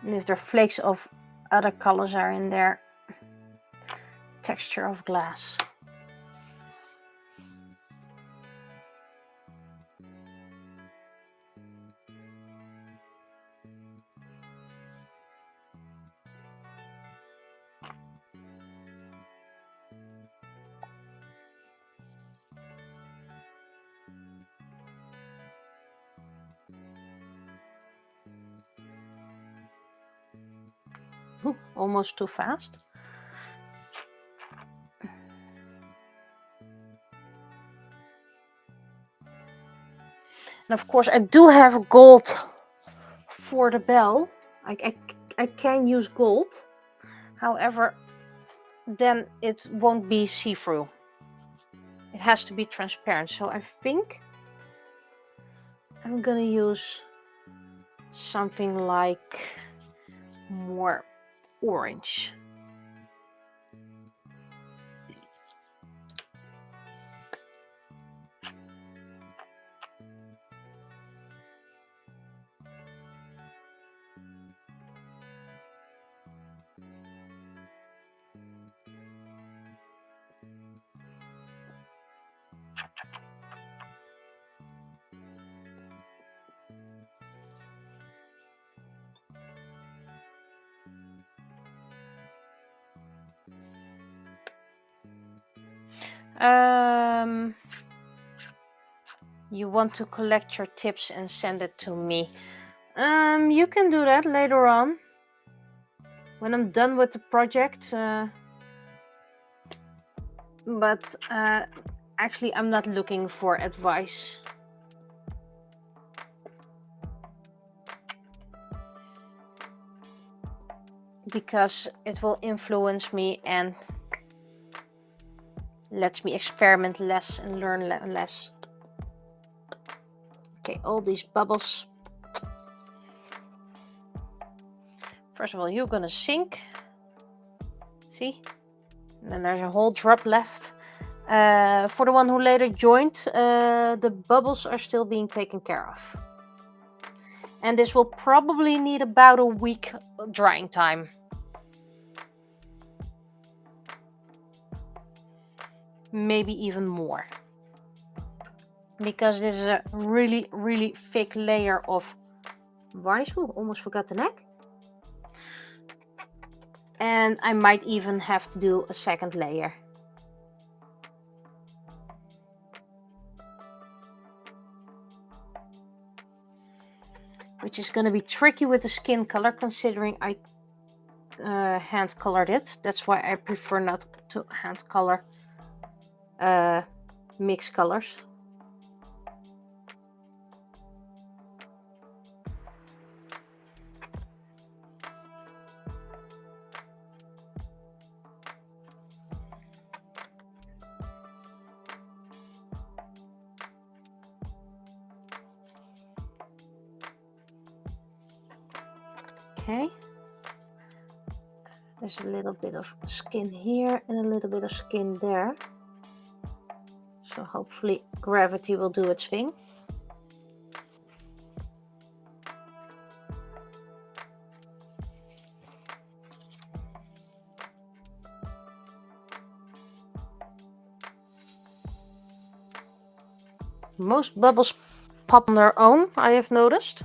And if there are flakes of other colors are in there, texture of glass. Ooh, almost too fast. And of course I do have gold for the bell. I can use gold. However, then it won't be see-through. It has to be transparent. So I think I'm gonna use something like more orange. You want to collect your tips and send it to me. You can do that later on when I'm done with the project. But actually I'm not looking for advice. Because it will influence me and lets me experiment less and learn less. Okay, all these bubbles. First of all, you're gonna sink. See? And then there's a whole drop left. For the one who later joined, the bubbles are still being taken care of. And this will probably need about a week drying time. Maybe even more. Because this is a really, really thick layer of varnish. Ooh, almost forgot the neck. And I might even have to do a second layer. Which is going to be tricky with the skin color, considering I hand colored it. That's why I prefer not to hand color mixed colors. Okay, there's a little bit of skin here and a little bit of skin there. So hopefully gravity will do its thing. Most bubbles pop on their own, I have noticed.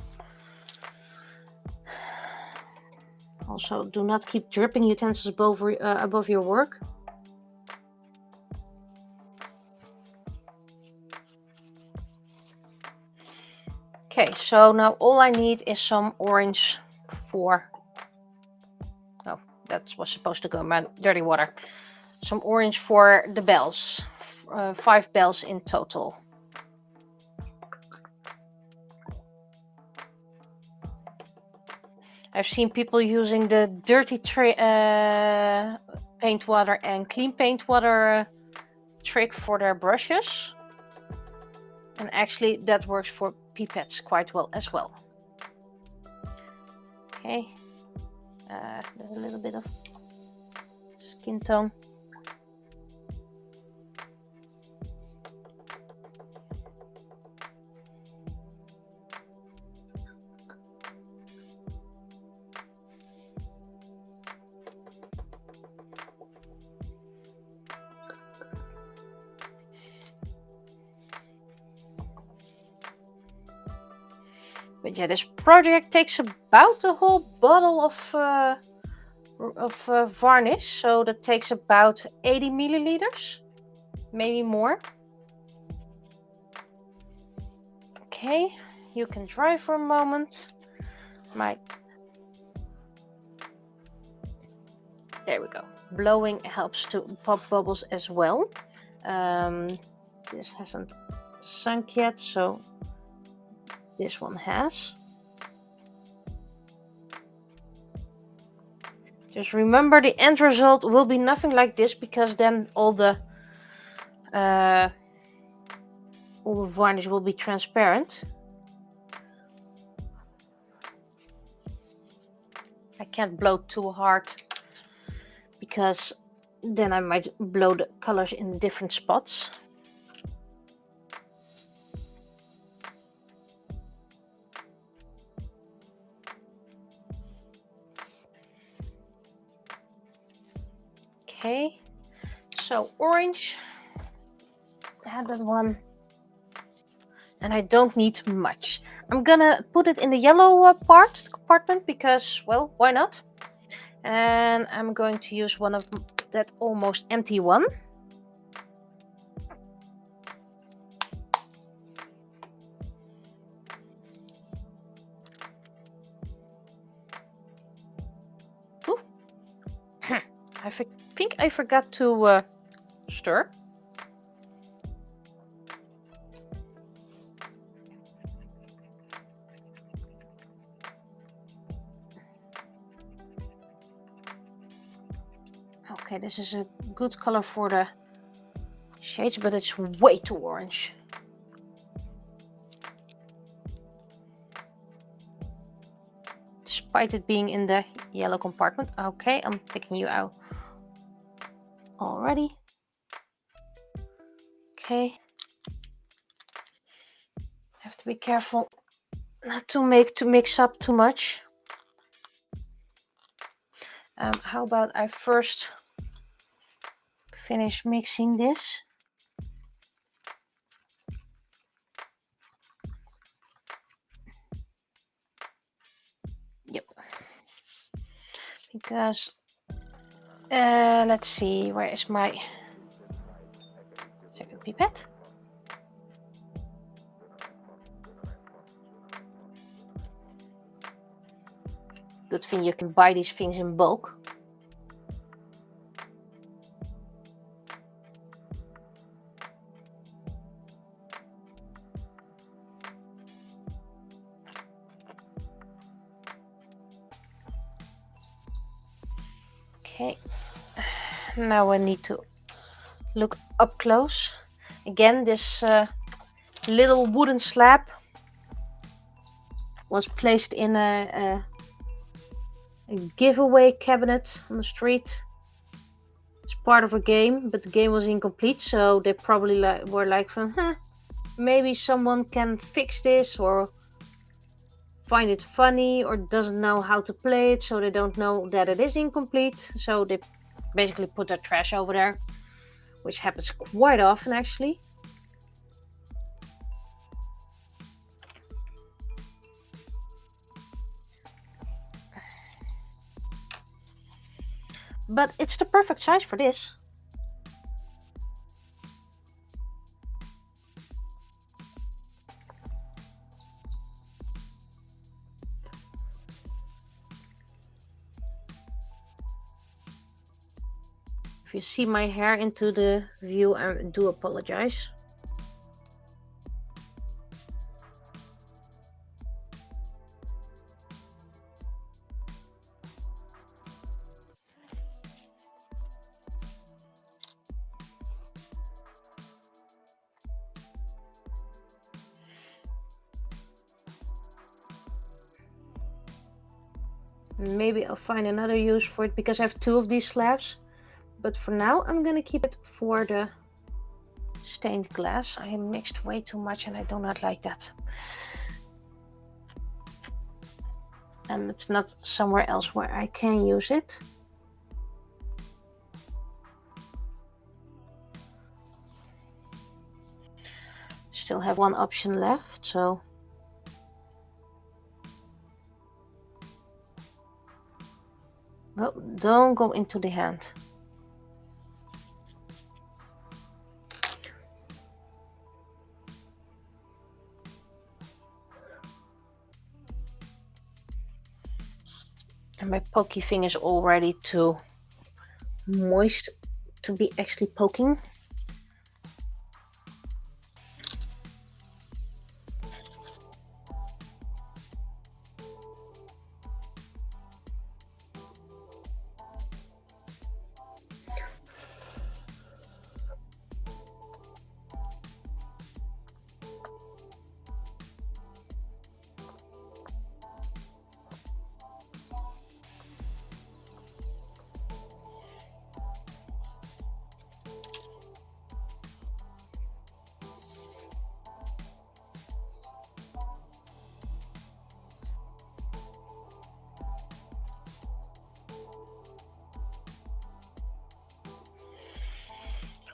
Also, do not keep dripping utensils above your work. Okay, so now all I need is some orange for... Oh, that was supposed to go in my dirty water. Some orange for the bells. 5 bells in total. I've seen people using the dirty paint water and clean paint water trick for their brushes. And actually that works for pipettes quite well as well. Okay, there's a little bit of skin tone. But yeah, this project takes about a whole bottle of varnish, so that takes about 80 milliliters, maybe more. Okay, you can dry for a moment. There we go. Blowing helps to pop bubbles as well. This hasn't sunk yet, so this one has. Just remember the end result will be nothing like this, because then all the varnish will be transparent. I can't blow too hard, because then I might blow the colors in different spots. Okay, so orange, add that one, and I don't need much. I'm gonna put it in the yellow compartment, because, well, why not? And I'm going to use one of that almost empty one. Ooh. I think I forgot to stir. Okay, this is a good color for the shades, but it's way too orange. Despite it being in the yellow compartment. Okay, I'm taking you out already. Okay. Have to be careful not to mix up too much. How about I first finish mixing this? Yep. Because let's see, where is my second pipette? Good thing you can buy these things in bulk. Okay, now I need to look up close. Again, this little wooden slab was placed in a giveaway cabinet on the street. It's part of a game, but the game was incomplete, so they probably were like, maybe someone can fix this, or find it funny, or doesn't know how to play it, so they don't know that it is incomplete. So they basically put their trash over there, which happens quite often actually. But it's the perfect size for this. If you see my hair into the view, I do apologize. Maybe I'll find another use for it because I have 2 of these slabs. But for now, I'm gonna keep it for the stained glass. I mixed way too much and I do not like that. And it's not somewhere else where I can use it. Still have one option left, so well, don't go into the hand. And my pokey thing is already too moist to be actually poking.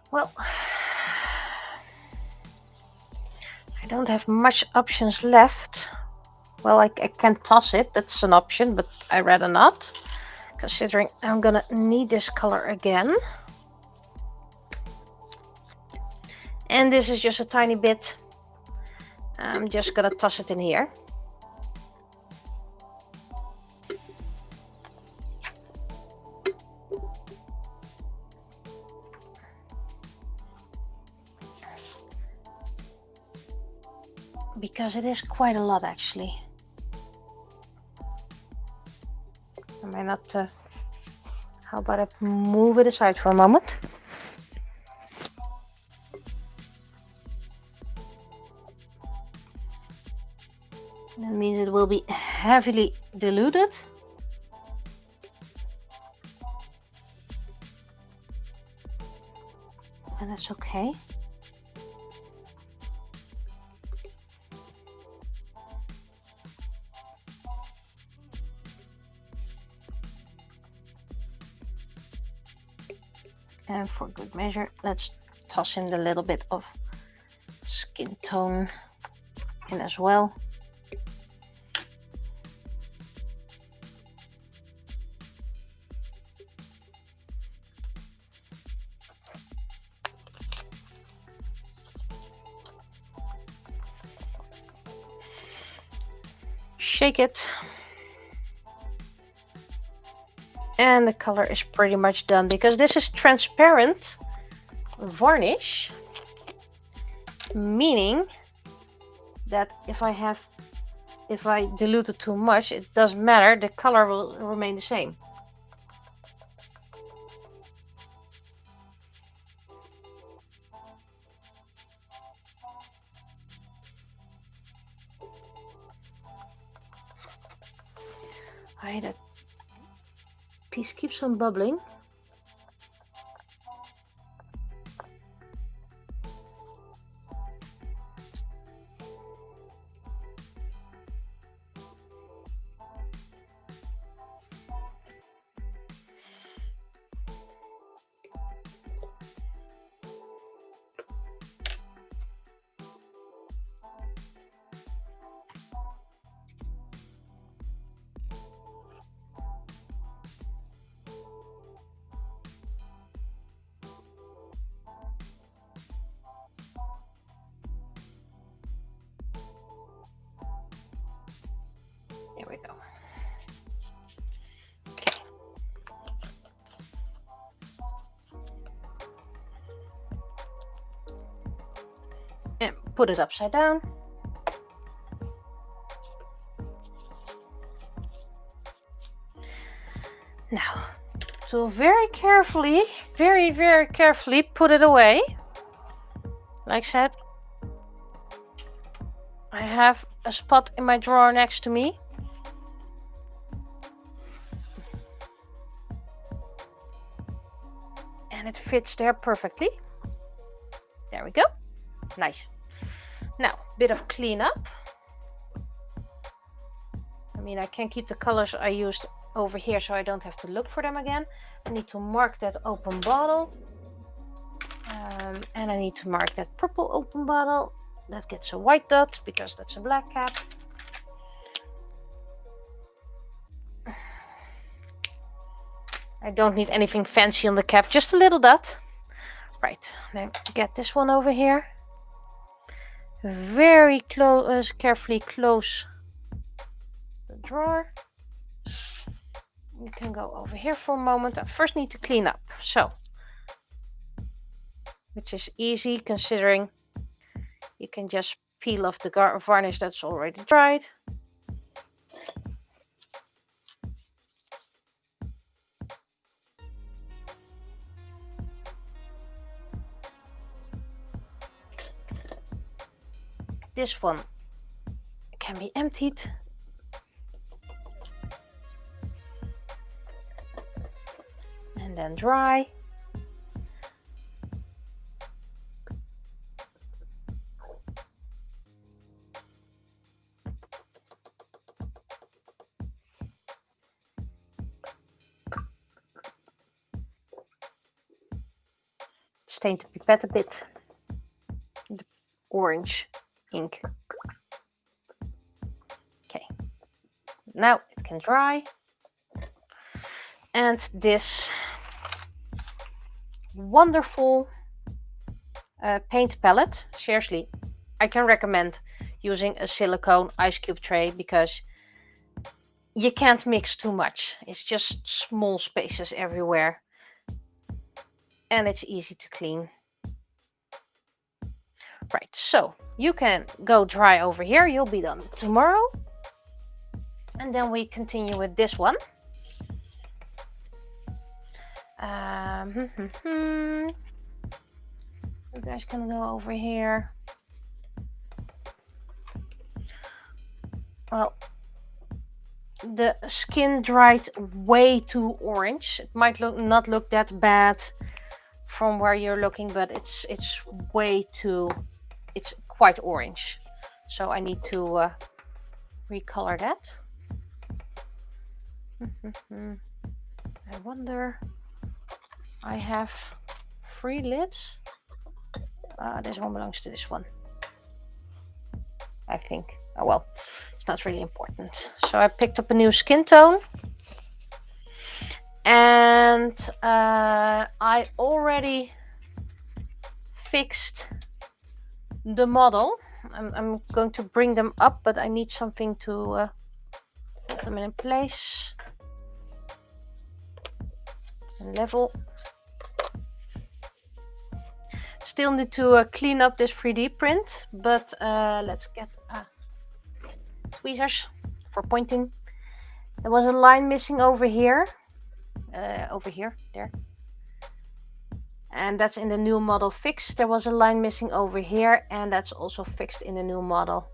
Well, I don't have much options left. Well, I can toss it, that's an option, but I'd rather not, considering I'm gonna need this color again. And this is just a tiny bit. I'm just gonna toss it in here. Because it is quite a lot actually. I might not, how about I move it aside for a moment? That means it will be heavily diluted. And that's okay. And for good measure, let's toss in a little bit of skin tone in as well. Shake it. And the color is pretty much done because this is transparent varnish, meaning that if I dilute it too much, it doesn't matter, the color will remain the same. Alright, that piece keeps on bubbling. put it upside down. Now, to very carefully, very carefully put it away. Like I said, I have a spot in my drawer next to me. And it fits there perfectly. There we go. Nice. Now, bit of cleanup. I mean, I can keep the colors I used over here so I don't have to look for them again. I need to mark that open bottle. And I need to mark that purple open bottle. That gets a white dot because that's a black cap. I don't need anything fancy on the cap, just a little dot. Right, then get this one over here. Very close, carefully close the drawer. You can go over here for a moment. I first need to clean up, so, which is easy considering you can just peel off the varnish that's already dried. This one can be emptied. And then dry. Stain the pipette a bit. The orange ink. Okay, now it can dry. And this wonderful paint palette, seriously, I can recommend using a silicone ice cube tray because you can't mix too much. It's just small spaces everywhere. And it's easy to clean. Right, so you can go dry over here. You'll be done tomorrow. And then we continue with this one. You guys can go over here. Well, the skin dried way too orange. It might not look that bad from where you're looking, but it's way too, it's quite orange. So I need to recolor that. I wonder, I have 3 lids. This one belongs to this one, I think. Oh well, it's not really important. So I picked up a new skin tone. And I already fixed the model. I'm going to bring them up, but I need something to put them in place. And level. Still need to clean up this 3D print, but let's get tweezers for pointing. There was a line missing over here. There. And that's in the new model fixed. There was a line missing over here, and that's also fixed in the new model.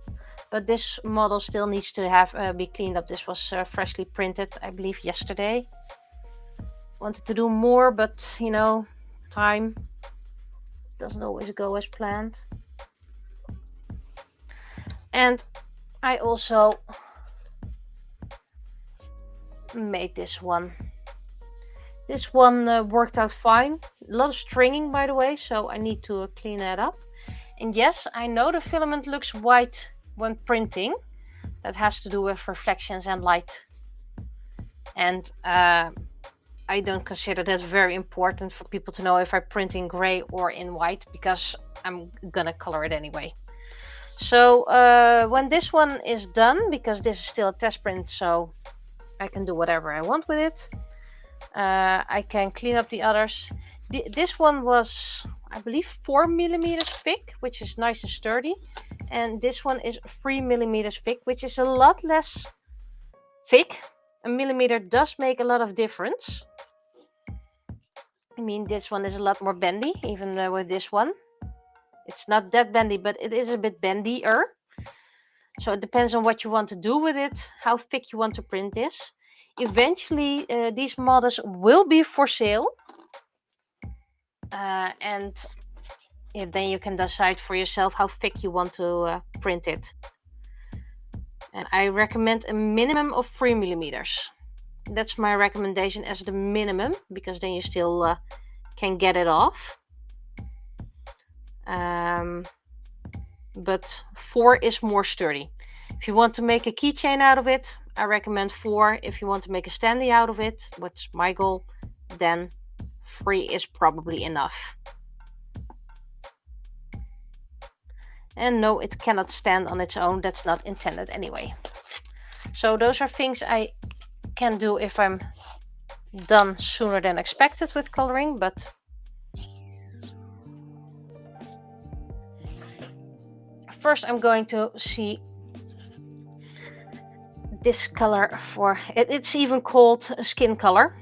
But this model still needs to have be cleaned up. This was freshly printed, I believe, yesterday. Wanted to do more, but you know, time doesn't always go as planned. And I also made this one. This one worked out fine. A lot of stringing, by the way, so I need to clean that up. And yes, I know the filament looks white when printing. That has to do with reflections and light. And I don't consider that very important for people to know if I print in gray or in white, because I'm gonna color it anyway. So when this one is done, because this is still a test print, so I can do whatever I want with it. I can clean up the others. This one was, I believe 4 millimeters thick, which is nice and sturdy. And this one is 3 millimeters thick, which is a lot less thick. A millimeter does make a lot of difference. I mean, this one is a lot more bendy, even with this one. It's not that bendy, but it is a bit bendier. So it depends on what you want to do with it, how thick you want to print this. Eventually, these models will be for sale. And then you can decide for yourself how thick you want to print it. And I recommend a minimum of 3 millimeters. That's my recommendation as the minimum, because then you still can get it off. But 4 is more sturdy. If you want to make a keychain out of it, I recommend 4. If you want to make a standee out of it, what's my goal, then 3 is probably enough. And no, it cannot stand on its own. That's not intended anyway. So those are things I can do if I'm done sooner than expected with coloring, but first I'm going to see this color for it. It's even called a skin color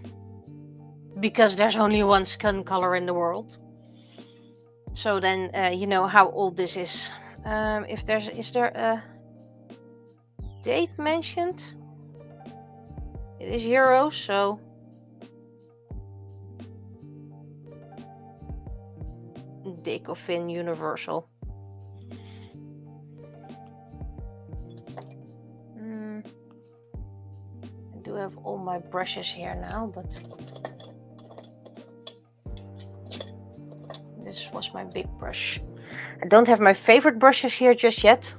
because there's only one skin color in the world. So then you know how old this is. Is there a date mentioned? It is euros, so Decofin Universal. I do have all my brushes here now, but this was my big brush. I don't have my favorite brushes here just yet.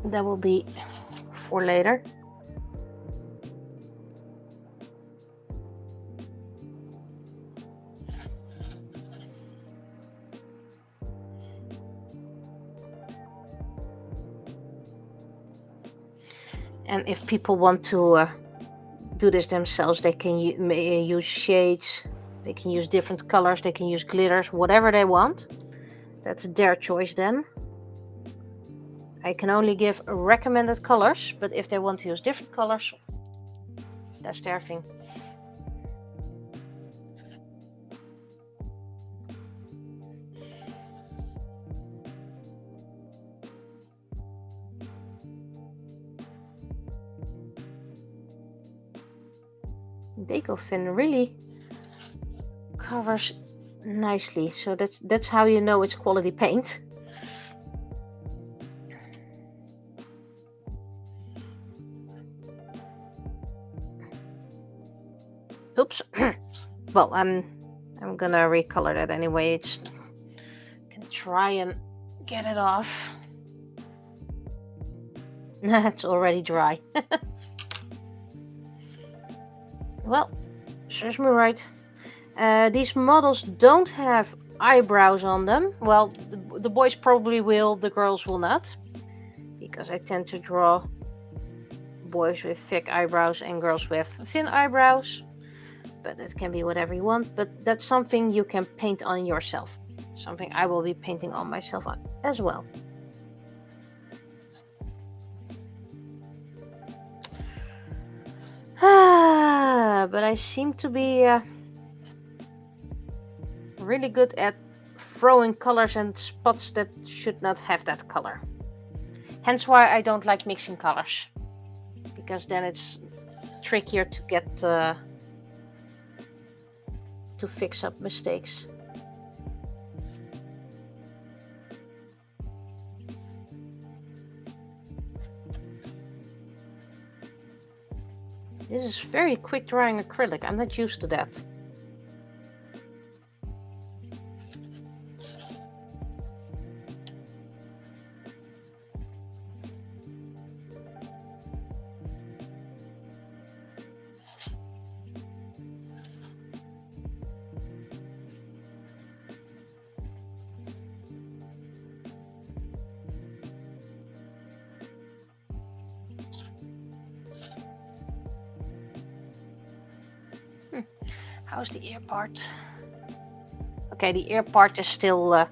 That will be for later. And if people want to do this themselves, they can use shades, they can use different colors, they can use glitters, whatever they want. That's their choice then. I can only give recommended colors, but if they want to use different colors, that's their thing. Decofin really covers nicely, so that's how you know it's quality paint. Oops. Well, I'm gonna recolor that anyway. Can try and get it off. It's already dry. Well, serves me right. These models don't have eyebrows on them. Well, the boys probably will, the girls will not, because I tend to draw boys with thick eyebrows and girls with thin eyebrows. But it can be whatever you want. But that's something you can paint on yourself. Something I will be painting on myself as well. But I seem to be really good at throwing colors and spots that should not have that color. Hence why I don't like mixing colors, because then it's trickier to get to fix up mistakes. This is very quick drying acrylic. I'm not used to that. How's the ear part? Okay, the ear part is still,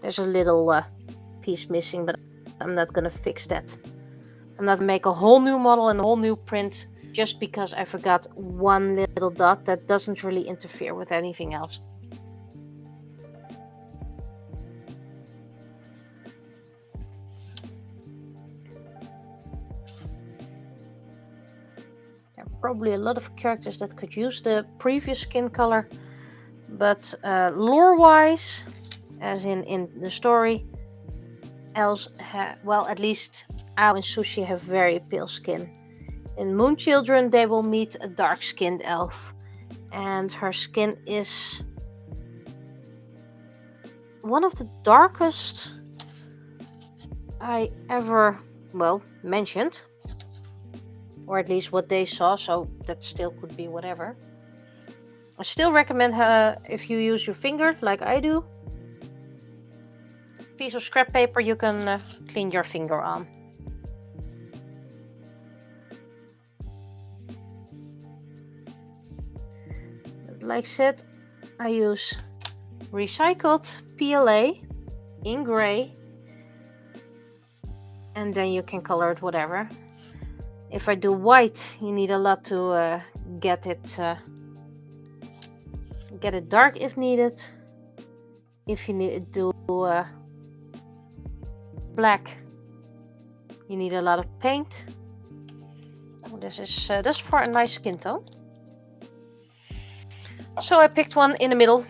there's a little piece missing, but I'm not gonna fix that. I'm not gonna make a whole new model and a whole new print just because I forgot one little dot that doesn't really interfere with anything else. There are probably a lot of characters that could use the previous skin color, but lore-wise, as in the story, elves well, at least Ao and Sushi have very pale skin. In Moon Children, they will meet a dark-skinned elf, and her skin is one of the darkest I ever, well, mentioned. Or at least what they saw, so that still could be whatever. I still recommend if you use your finger, like I do. Piece of scrap paper you can clean your finger on. Like I said, I use recycled PLA in gray, and then you can color it whatever. If I do white, you need a lot to get it dark if needed. If you need to do black, you need a lot of paint. Oh, this is just for a nice skin tone. So I picked one in the middle.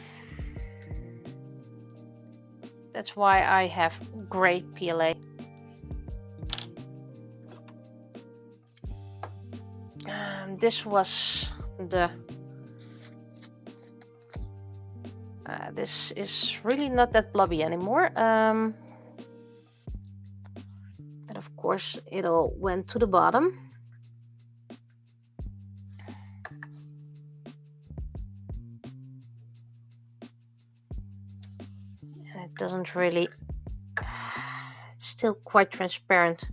That's why I have gray PLA. This was the... this is really not that blobby anymore. And of course it all went to the bottom. And it doesn't really... it's still quite transparent.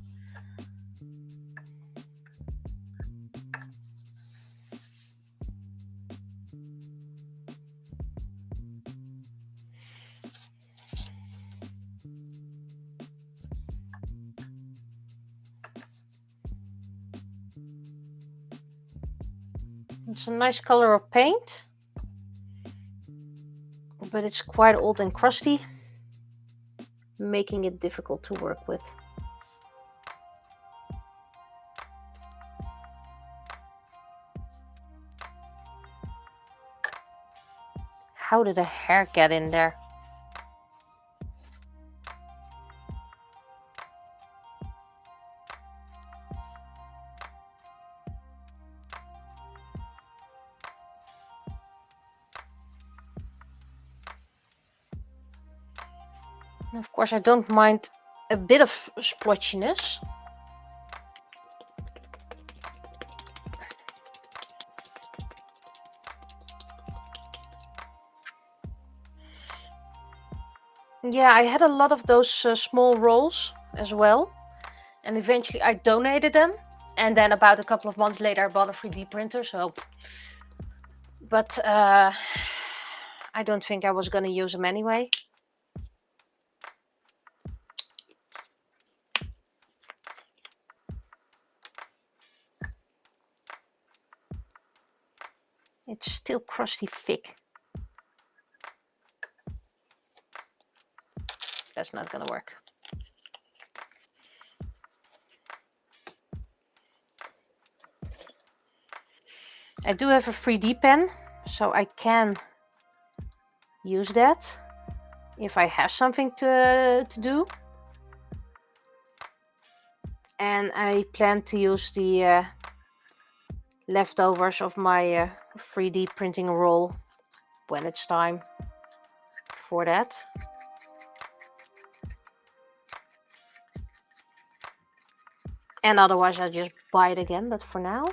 It's a nice color of paint, but it's quite old and crusty, making it difficult to work with. How did a hair get in there? And of course, I don't mind a bit of splotchiness. Yeah, I had a lot of those small rolls as well. And eventually I donated them. And then about a couple of months later, I bought a 3D printer. So, but I don't think I was going to use them anyway. It's still crusty thick. That's not gonna work. I do have a 3D pen, so I can use that if I have something to do. And I plan to use the leftovers of my 3D printing roll when it's time for that. And otherwise I'll just buy it again, but for now.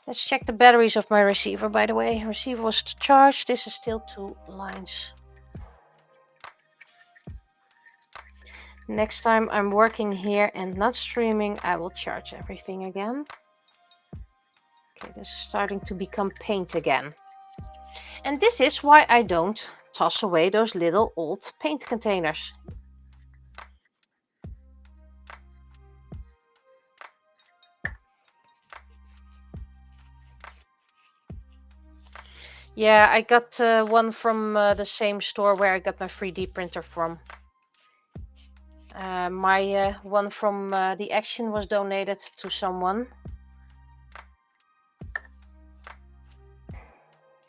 Let's check the batteries of my receiver, by the way. Receiver was charged. This is still 2 lines. Next time I'm working here and not streaming, I will charge everything again. Okay, this is starting to become paint again. And this is why I don't toss away those little old paint containers. Yeah, I got one from the same store where I got my 3D printer from. My one from the Action was donated to someone.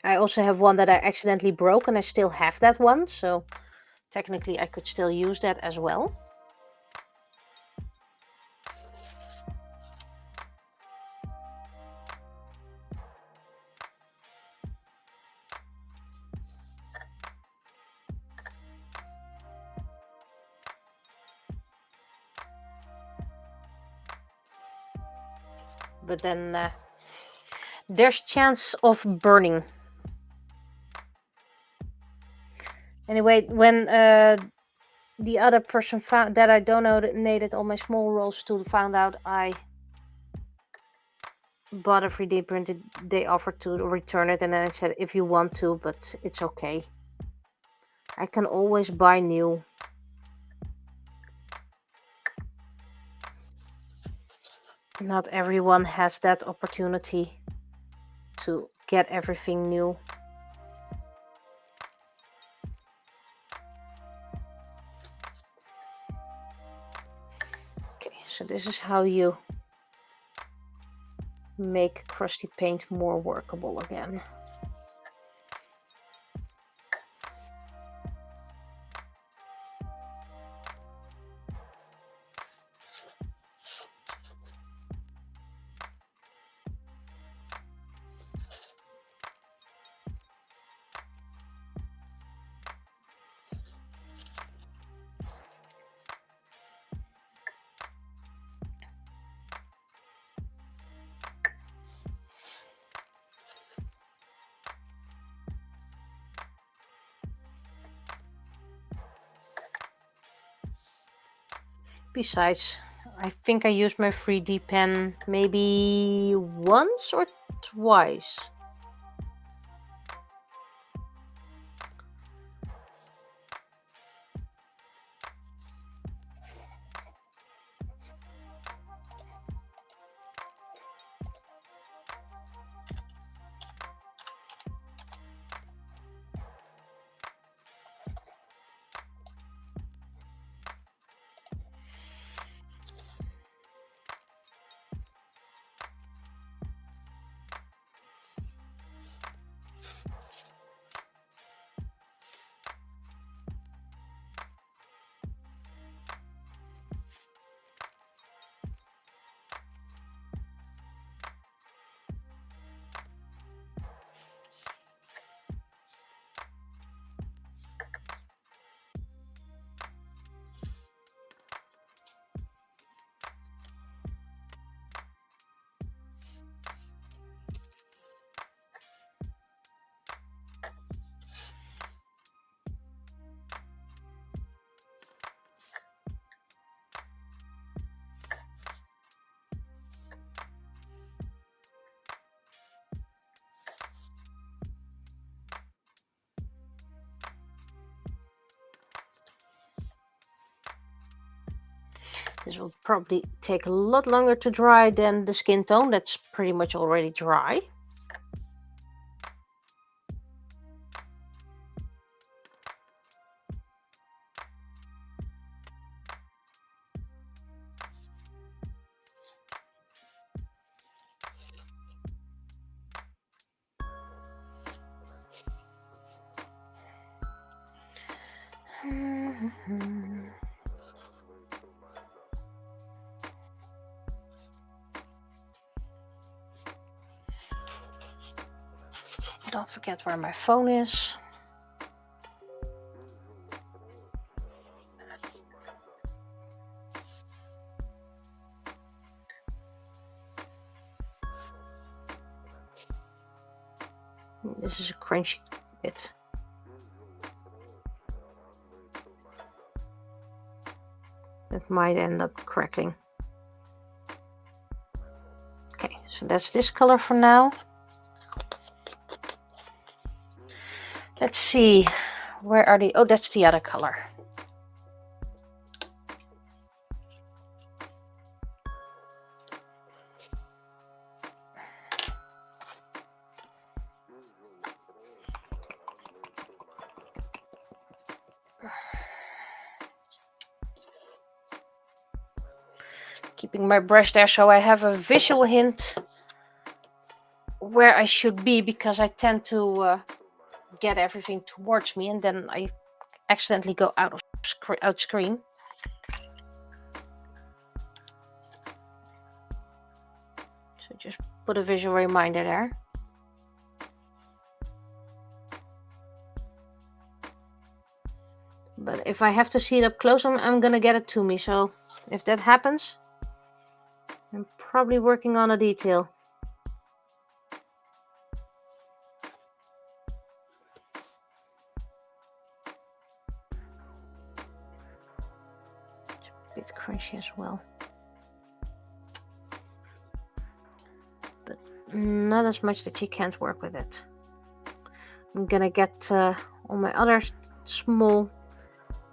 I also have one that I accidentally broke and I still have that one, so technically I could still use that as well. But then there's chance of burning. Anyway, when the other person found that I donated all my small rolls to found out I bought a 3D printed, they offered to return it, and then I said, if you want to, but it's okay. I can always buy new. Not everyone has that opportunity to get everything new. Okay, so this is how you make crusty paint more workable again. Besides, I think I used my 3D pen maybe once or twice. This will probably take a lot longer to dry than the skin tone. That's pretty much already dry. Don't forget where my phone is. This is a crunchy bit. That might end up crackling. Okay, so that's this color for now. Let's see, where are the, oh, that's the other color. Keeping my brush there so I have a visual hint where I should be, because I tend to get everything towards me and then I accidentally go out screen. So just put a visual reminder there. But if I have to see it up close, I'm gonna get it to me. So if that happens, I'm probably working on a detail. It's a bit crunchy as well, but not as much that you can't work with it. I'm gonna get all my other small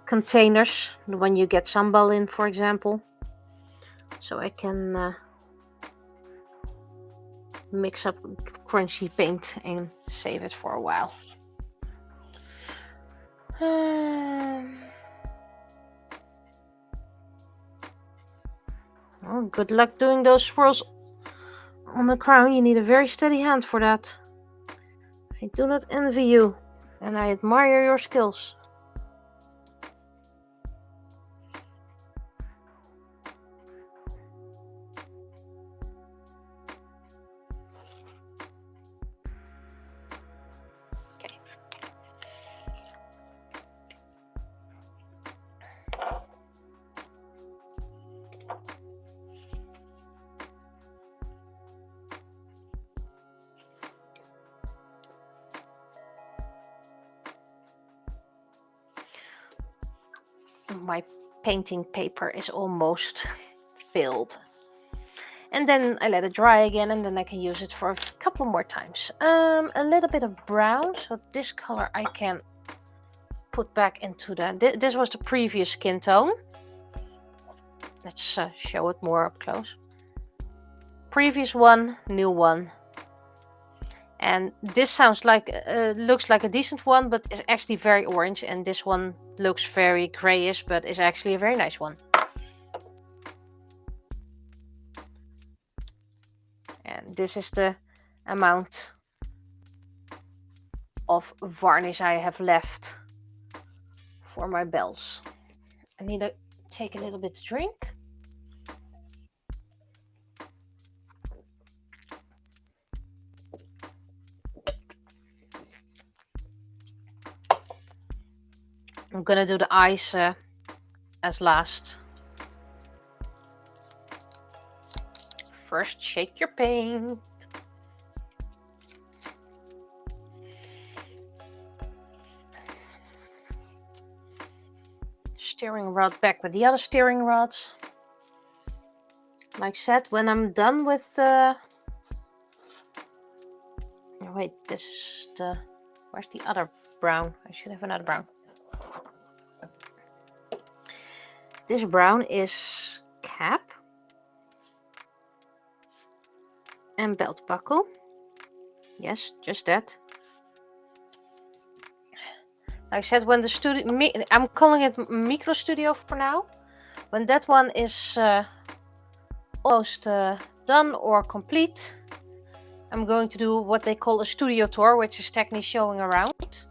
containers, the one you get sambal in, for example, so I can mix up crunchy paint and save it for a while. Oh, good luck doing those swirls on the crown. You need a very steady hand for that. I do not envy you, and I admire your skills. Okay. My painting paper is almost filled. And then I let it dry again, and then I can use it for a couple more times. A little bit of brown, so this color I can put back into the... This was the previous skin tone. Let's show it more up close. Previous one, new one. And this sounds like, looks like a decent one, but is actually very orange. And this one looks very grayish, but is actually a very nice one. And this is the amount of varnish I have left for my bells. I need to take a little bit to drink. I'm gonna do the eyes as last. First, shake your paint. Steering rod back with the other steering rods. Like I said, when I'm done with the... Oh, wait, this is the... Where's the other brown? I should have another brown. This brown is cap and belt buckle. Yes, just that. Like I said, when the studio... I'm calling it Micro Studio for now. When that one is almost done or complete, I'm going to do what they call a studio tour, which is technically showing around.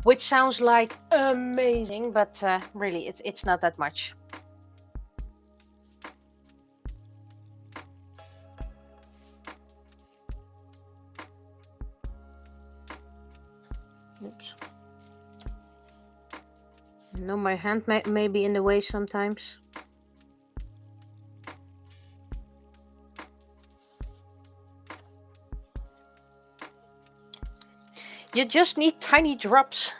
Which sounds like amazing, but really it's not that much. Oops. No, my hand may be in the way sometimes. You just need tiny drops.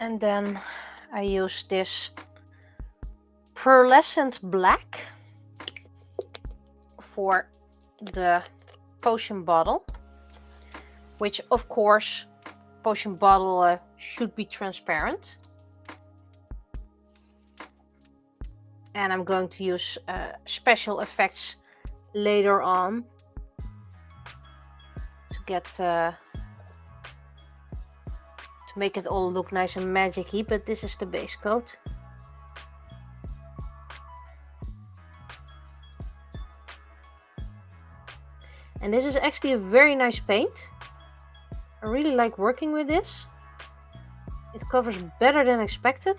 And then I use this pearlescent black for the potion bottle, which of course potion bottle should be transparent. And I'm going to use special effects later on to get to make it all look nice and magic-y, but this is the base coat. And this is actually a very nice paint. I really like working with this. It covers better than expected.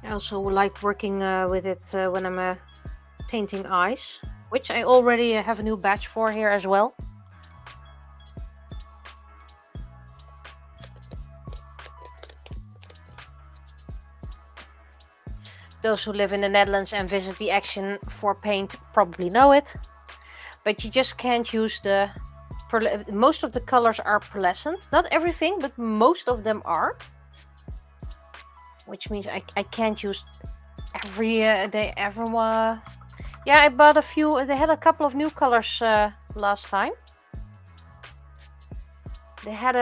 I also like working with it when I'm painting eyes, which I already have a new batch for here as well. Those who live in the Netherlands and visit the Action for paint probably know it, but you just can't use the most of the colors are pearlescent. Not everything, but most of them are. Which means I can't use every day ever. Yeah, I bought a few. They had a couple of new colors last time. They had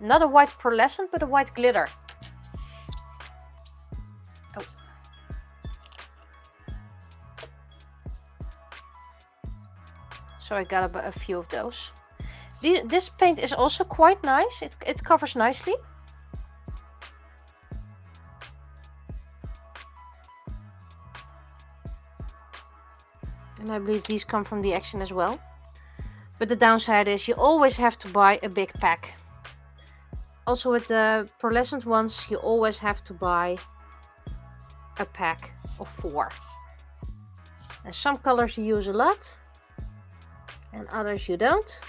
not a white pearlescent, but a white glitter. Oh. So I got a few of those. This paint is also quite nice. It covers nicely. And I believe these come from the Action as well. But the downside is you always have to buy a big pack. Also with the pearlescent ones, you always have to buy a pack of 4. And some colors you use a lot, and others you don't.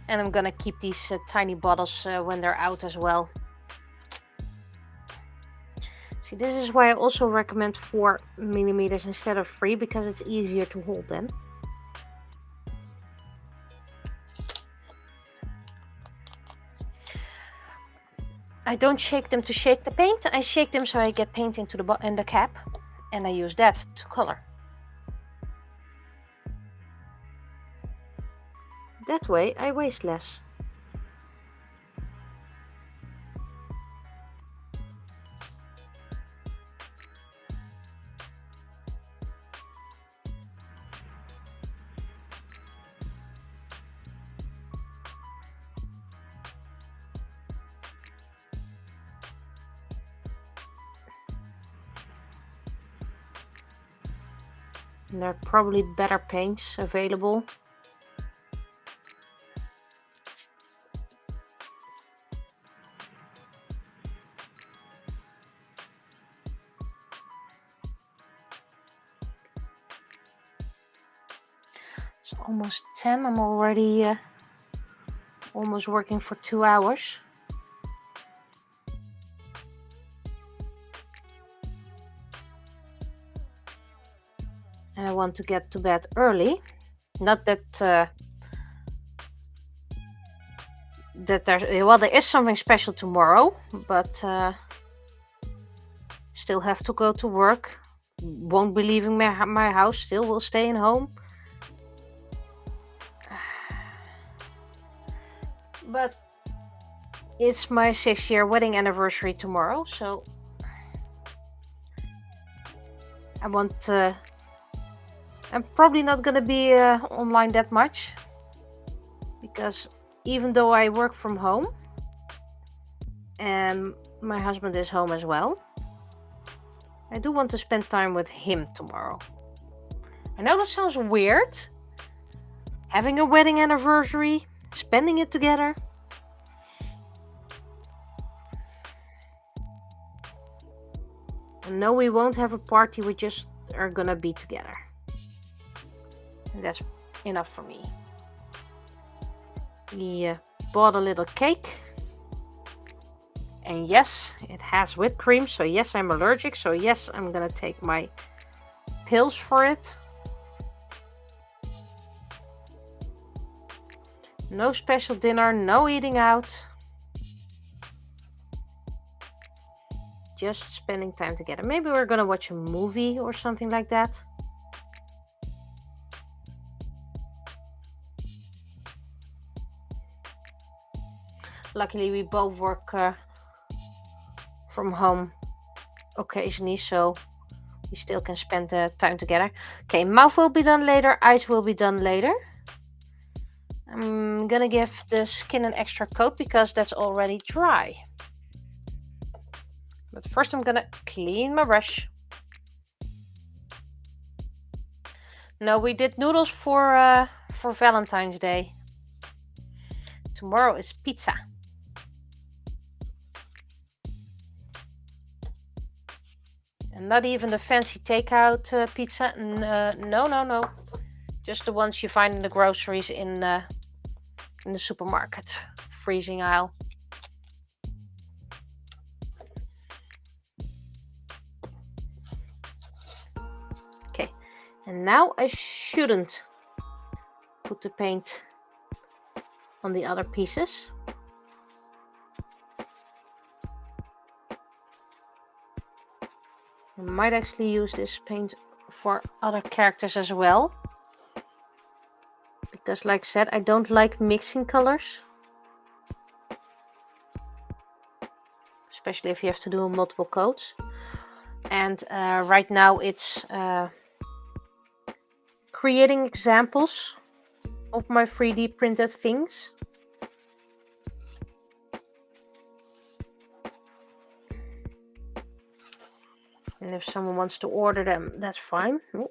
And I'm gonna keep these tiny bottles when they're out as well. See, this is why I also recommend 4 millimeters instead of 3, because it's easier to hold then. I don't shake them to shake the paint. I shake them so I get paint into the cap, and I use that to color. That way I waste less. And there are probably better paints available. It's almost 10. I'm already almost working for 2 hours. And I want to get to bed early. Not that there is something special tomorrow, but still have to go to work. Won't be leaving my house. Still will stay in home. But it's my 6-year wedding anniversary tomorrow, so I want. I'm probably not gonna be online that much, because even though I work from home and my husband is home as well, I do want to spend time with him tomorrow. I know that sounds weird, having a wedding anniversary spending it together. And no, we won't have a party, we just are gonna be together. And that's enough for me. We bought a little cake. And yes, it has whipped cream. So yes, I'm allergic. So yes, I'm gonna take my pills for it. No special dinner, no eating out. Just spending time together. Maybe we're gonna watch a movie or something like that. Luckily, we both work from home occasionally, so we still can spend the time together. Okay, mouth will be done later, eyes will be done later. I'm gonna give the skin an extra coat because that's already dry. But first I'm gonna clean my brush. No, we did noodles for Valentine's Day. Tomorrow is pizza. And not even the fancy takeout pizza. No. Just the ones you find in the groceries in the supermarket freezing aisle. Okay, and now I shouldn't put the paint on the other pieces. I might actually use this paint for other characters as well. Because like I said, I don't like mixing colors. Especially if you have to do multiple coats. And right now it's creating examples of my 3D printed things. And if someone wants to order them, that's fine. Ooh.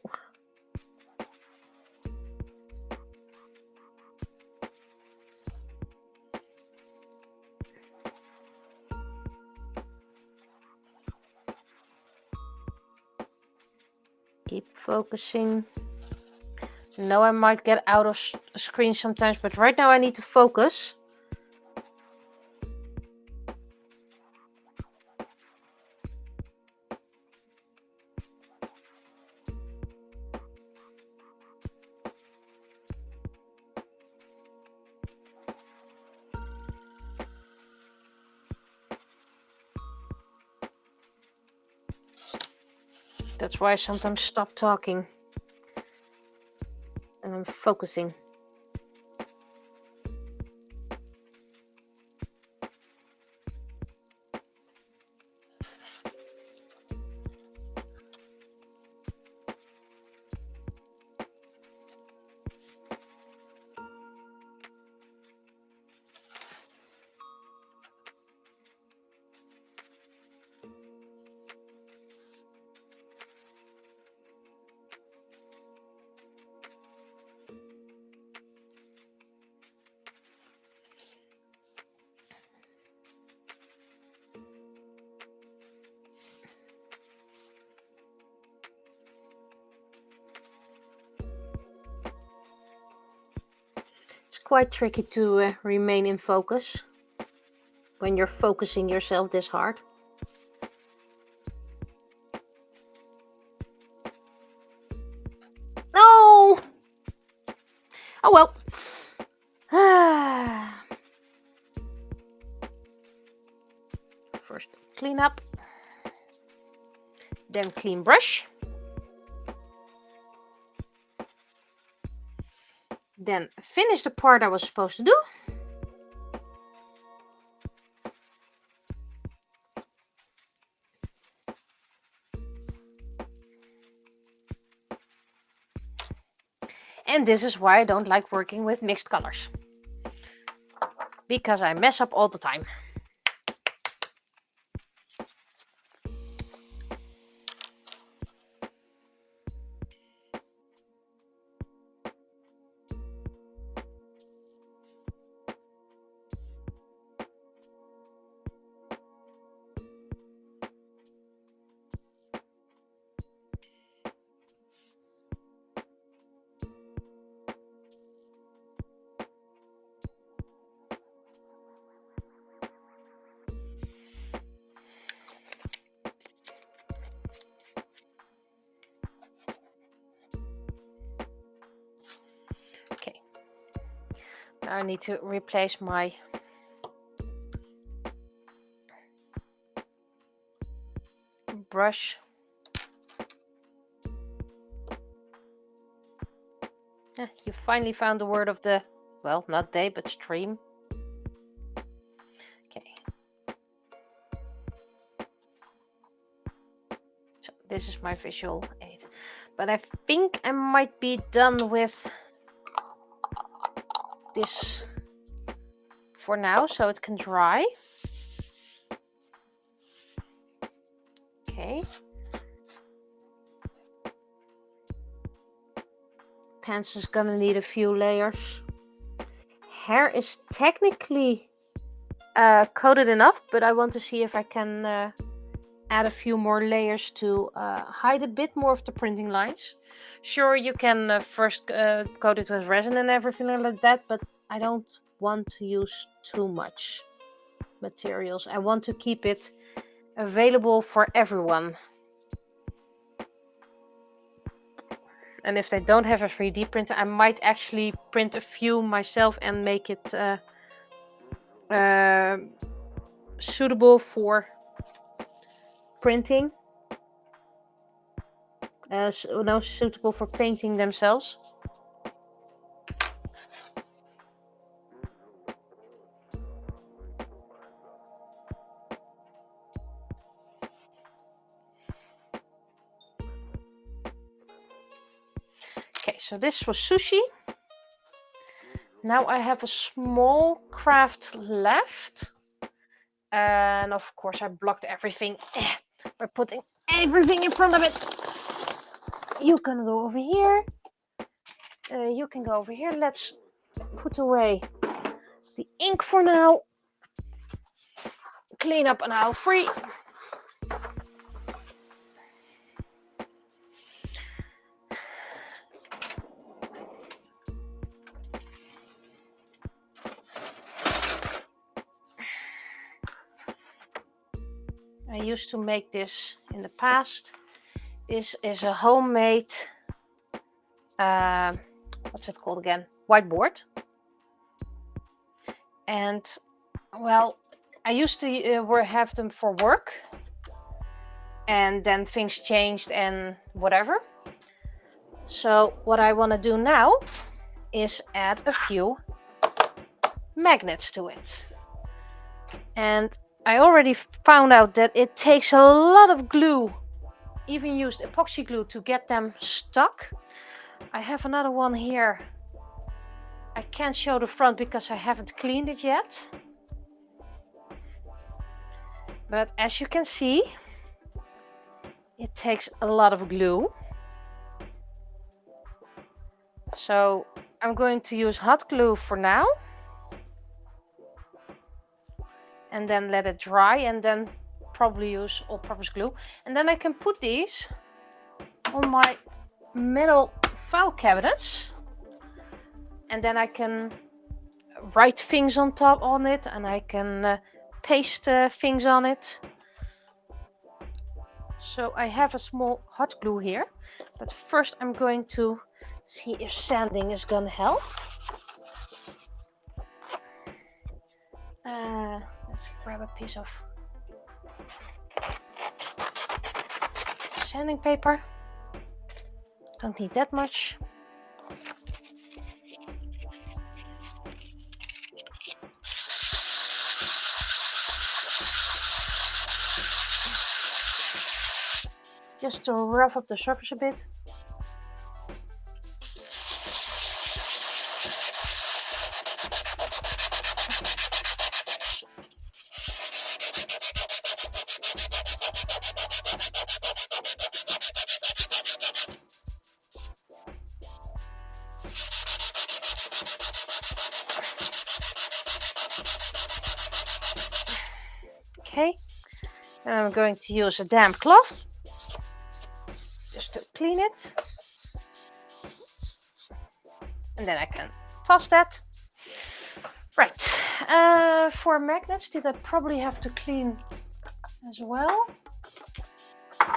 Keep focusing. No, I might get out of screen sometimes, but right now I need to focus. That's why I sometimes stop talking. And I'm focusing. It's quite tricky to remain in focus when you're focusing yourself this hard. Oh! Oh well. First clean up, then clean brush, then finish the part I was supposed to do. And this is why I don't like working with mixed colors. Because I mess up all the time. I need to replace my brush. You finally found the word of the, well, not day, but stream. Okay. So this is my visual aid. But I think I might be done with this for now, so it can dry. Okay. Pants is gonna need a few layers. Hair is technically coated enough, but I want to see if I can add a few more layers to hide a bit more of the printing lines. Sure, you can first coat it with resin and everything like that, but I don't want to use too much materials. I want to keep it available for everyone. And if they don't have a 3D printer, I might actually print a few myself and make it suitable for printing. No, suitable for painting themselves. Okay, so this was sushi. Now I have a small craft left. And of course I blocked everything by putting everything in front of it. You can go over here. You can go over here. Let's put away the ink for now. Clean up an aisle 3. I used to make this in the past. This is a homemade, what's it called again? Whiteboard. And well, I used to have them for work. And then things changed and whatever. So what I want to do now is add a few magnets to it. And I already found out that it takes a lot of glue, even used epoxy glue, to get them stuck. I have another one here. I can't show the front because I haven't cleaned it yet. But as you can see, it takes a lot of glue. So I'm going to use hot glue for now. And then let it dry, and then probably use all-purpose glue. And then I can put these on my metal file cabinets. And then I can write things on top on it, and I can paste things on it. So I have a small hot glue here. But first I'm going to see if sanding is gonna help. Let's grab a piece of sanding paper. Don't need that much. Just to rough up the surface a bit. Okay, and I'm going to use a damp cloth just to clean it, and then I can toss that. Right, for magnets, did I probably have to clean as well? I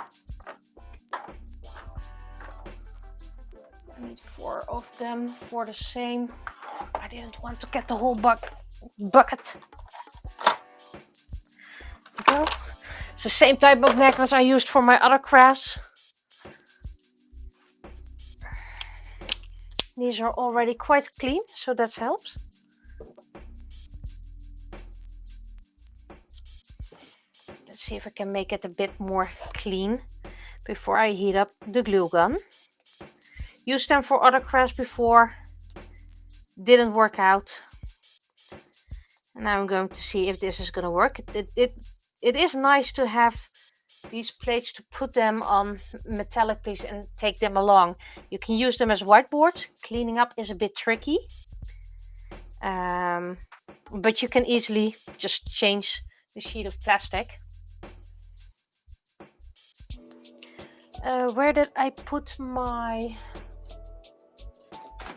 need 4 of them for the same. I I didn't want to get the whole bucket. There we go. It's the same type of magnets I used for my other crafts. These are already quite clean, so that helps. Let's see if I can make it a bit more clean before I heat up the glue gun. Used them for other crafts before, didn't work out. And now I'm going to see if this is going to work. It is nice to have these plates to put them on metallic pieces and take them along. You can use them as whiteboards. Cleaning up is a bit tricky. But you can easily just change the sheet of plastic. Where did I put my...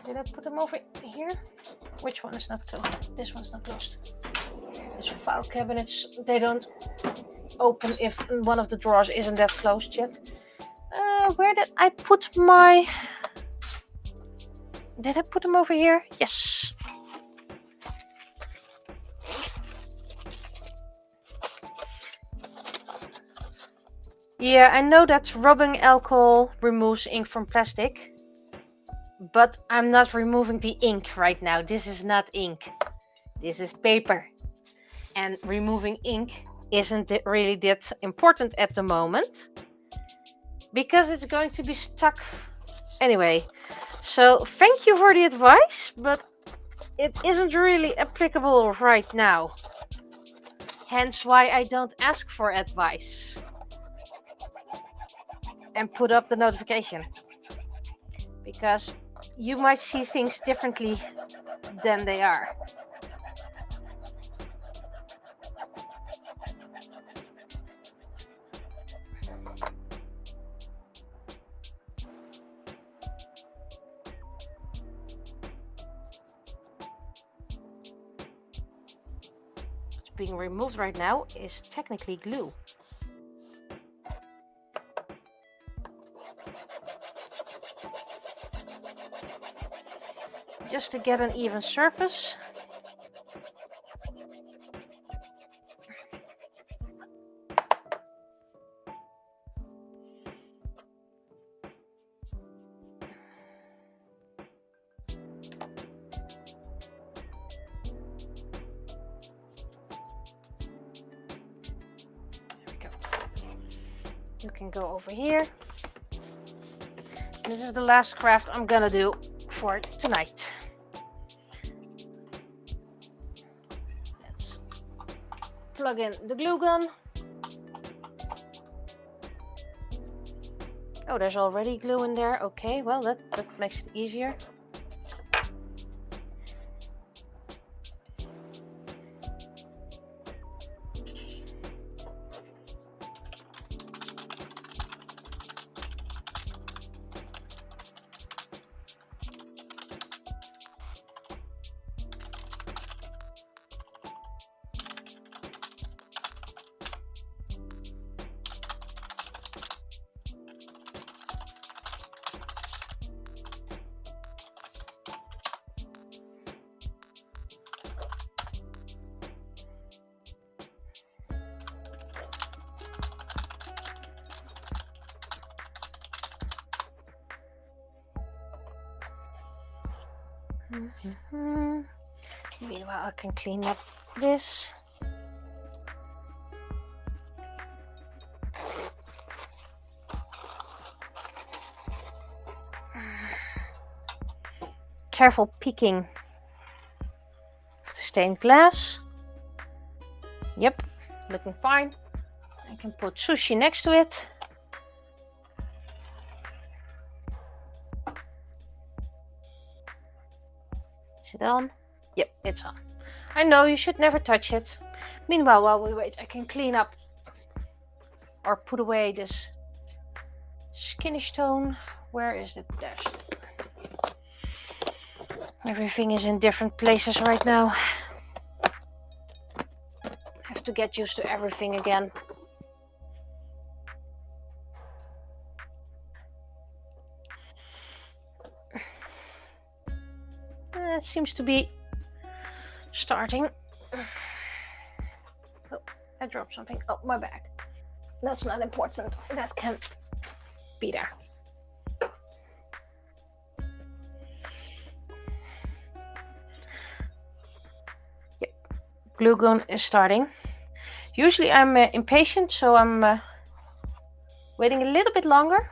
Did I put them over here? Which one is not closed? This one's not closed. These file cabinets, they don't open if one of the drawers isn't that closed yet. Where did I put my... Did I put them over here? Yes. Yeah, I know that rubbing alcohol removes ink from plastic, but I'm not removing the ink right now. This is not ink. This is paper. And removing ink isn't really that important at the moment, because it's going to be stuck anyway. So thank you for the advice, but it isn't really applicable right now. Hence why I don't ask for advice and put up the notification, because you might see things differently than they are. Being removed right now is technically glue. Just to get an even surface. You can go over here. This is the last craft I'm gonna do for tonight. Let's plug in the glue gun. Oh, there's already glue in there. Okay, well, that makes it easier. Meanwhile, I can clean up this. Careful peeking of the stained glass. Yep, looking fine. I can put sushi next to it. Is it on? Yep, it's on. I know you should never touch it. Meanwhile, while we wait, I can clean up or put away this skinny stone. Where is it? There's it. Everything is in different places right now. Have to get used to everything again. It seems to be starting. Oh, I dropped something. Oh, my bag. That's not important. That can be there. Yep, glue gun is starting. Usually I'm impatient, so I'm waiting a little bit longer.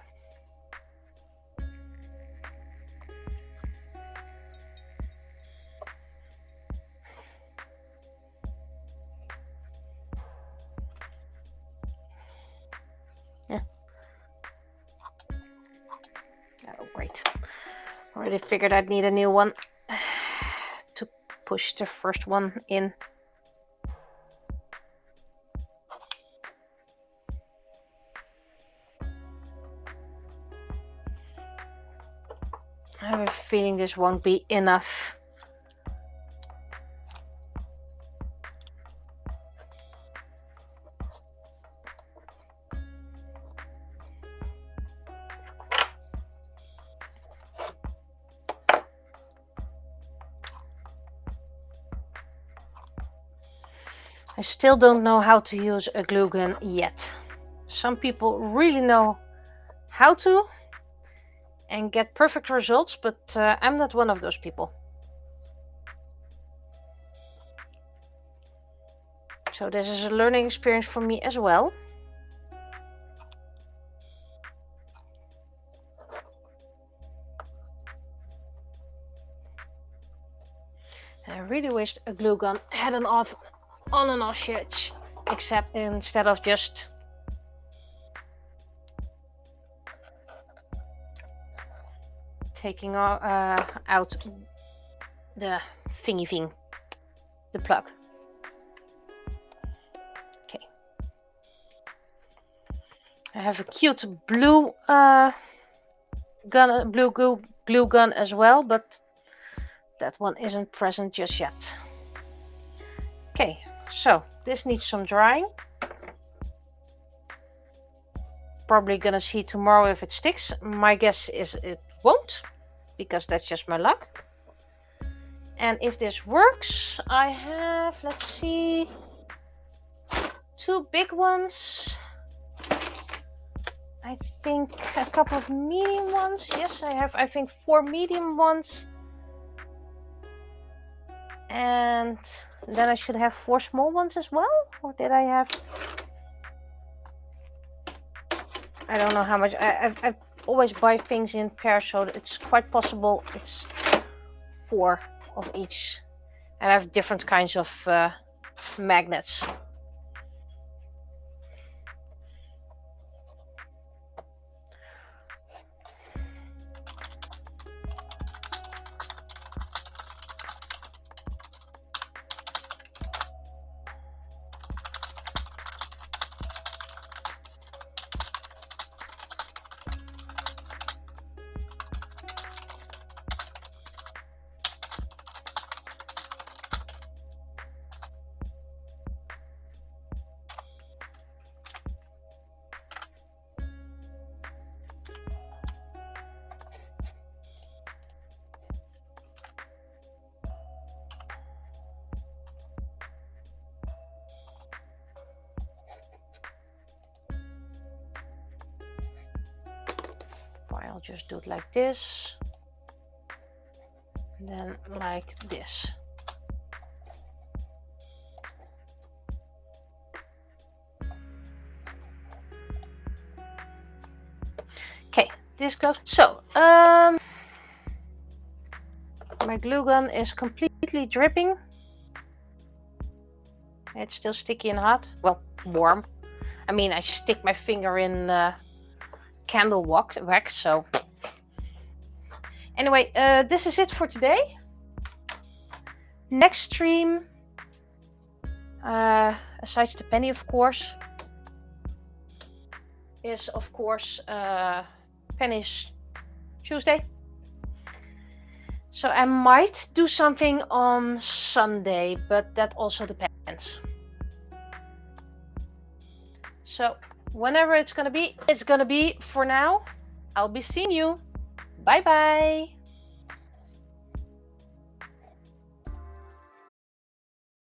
Yeah. Oh, great. Already figured I'd need a new one to push the first one in. I have a feeling this won't be enough. I still don't know how to use a glue gun yet. Some people really know how to and get perfect results, but I'm not one of those people. So this is a learning experience for me as well. And I really wished a glue gun had an on and off switch, except instead of just taking out the thingy thing, the plug. Okay. I have a cute blue glue gun as well, but that one isn't present just yet. Okay, so this needs some drying. Probably gonna see tomorrow if it sticks. My guess is it won't, because that's just my luck. And if this works, I have, let's see, 2 big ones. I think a couple of medium ones. Yes, I have, I think, 4 medium ones. And then I should have 4 small ones as well. Or did I have? I don't know how much. I always buy things in pairs, so it's quite possible it's 4 of each. And I have different kinds of magnets. I'll just do it like this, and then like this. Okay, this goes. So, my glue gun is completely dripping. It's still sticky and hot. Well, warm. I mean, I stick my finger in candle wax, so anyway, this is it for today. Next stream, aside the penny, of course, is of course Penny's Tuesday. So I might do something on Sunday, but that also depends. So whenever it's gonna be, it's gonna be. For now, I'll be seeing you. Bye bye.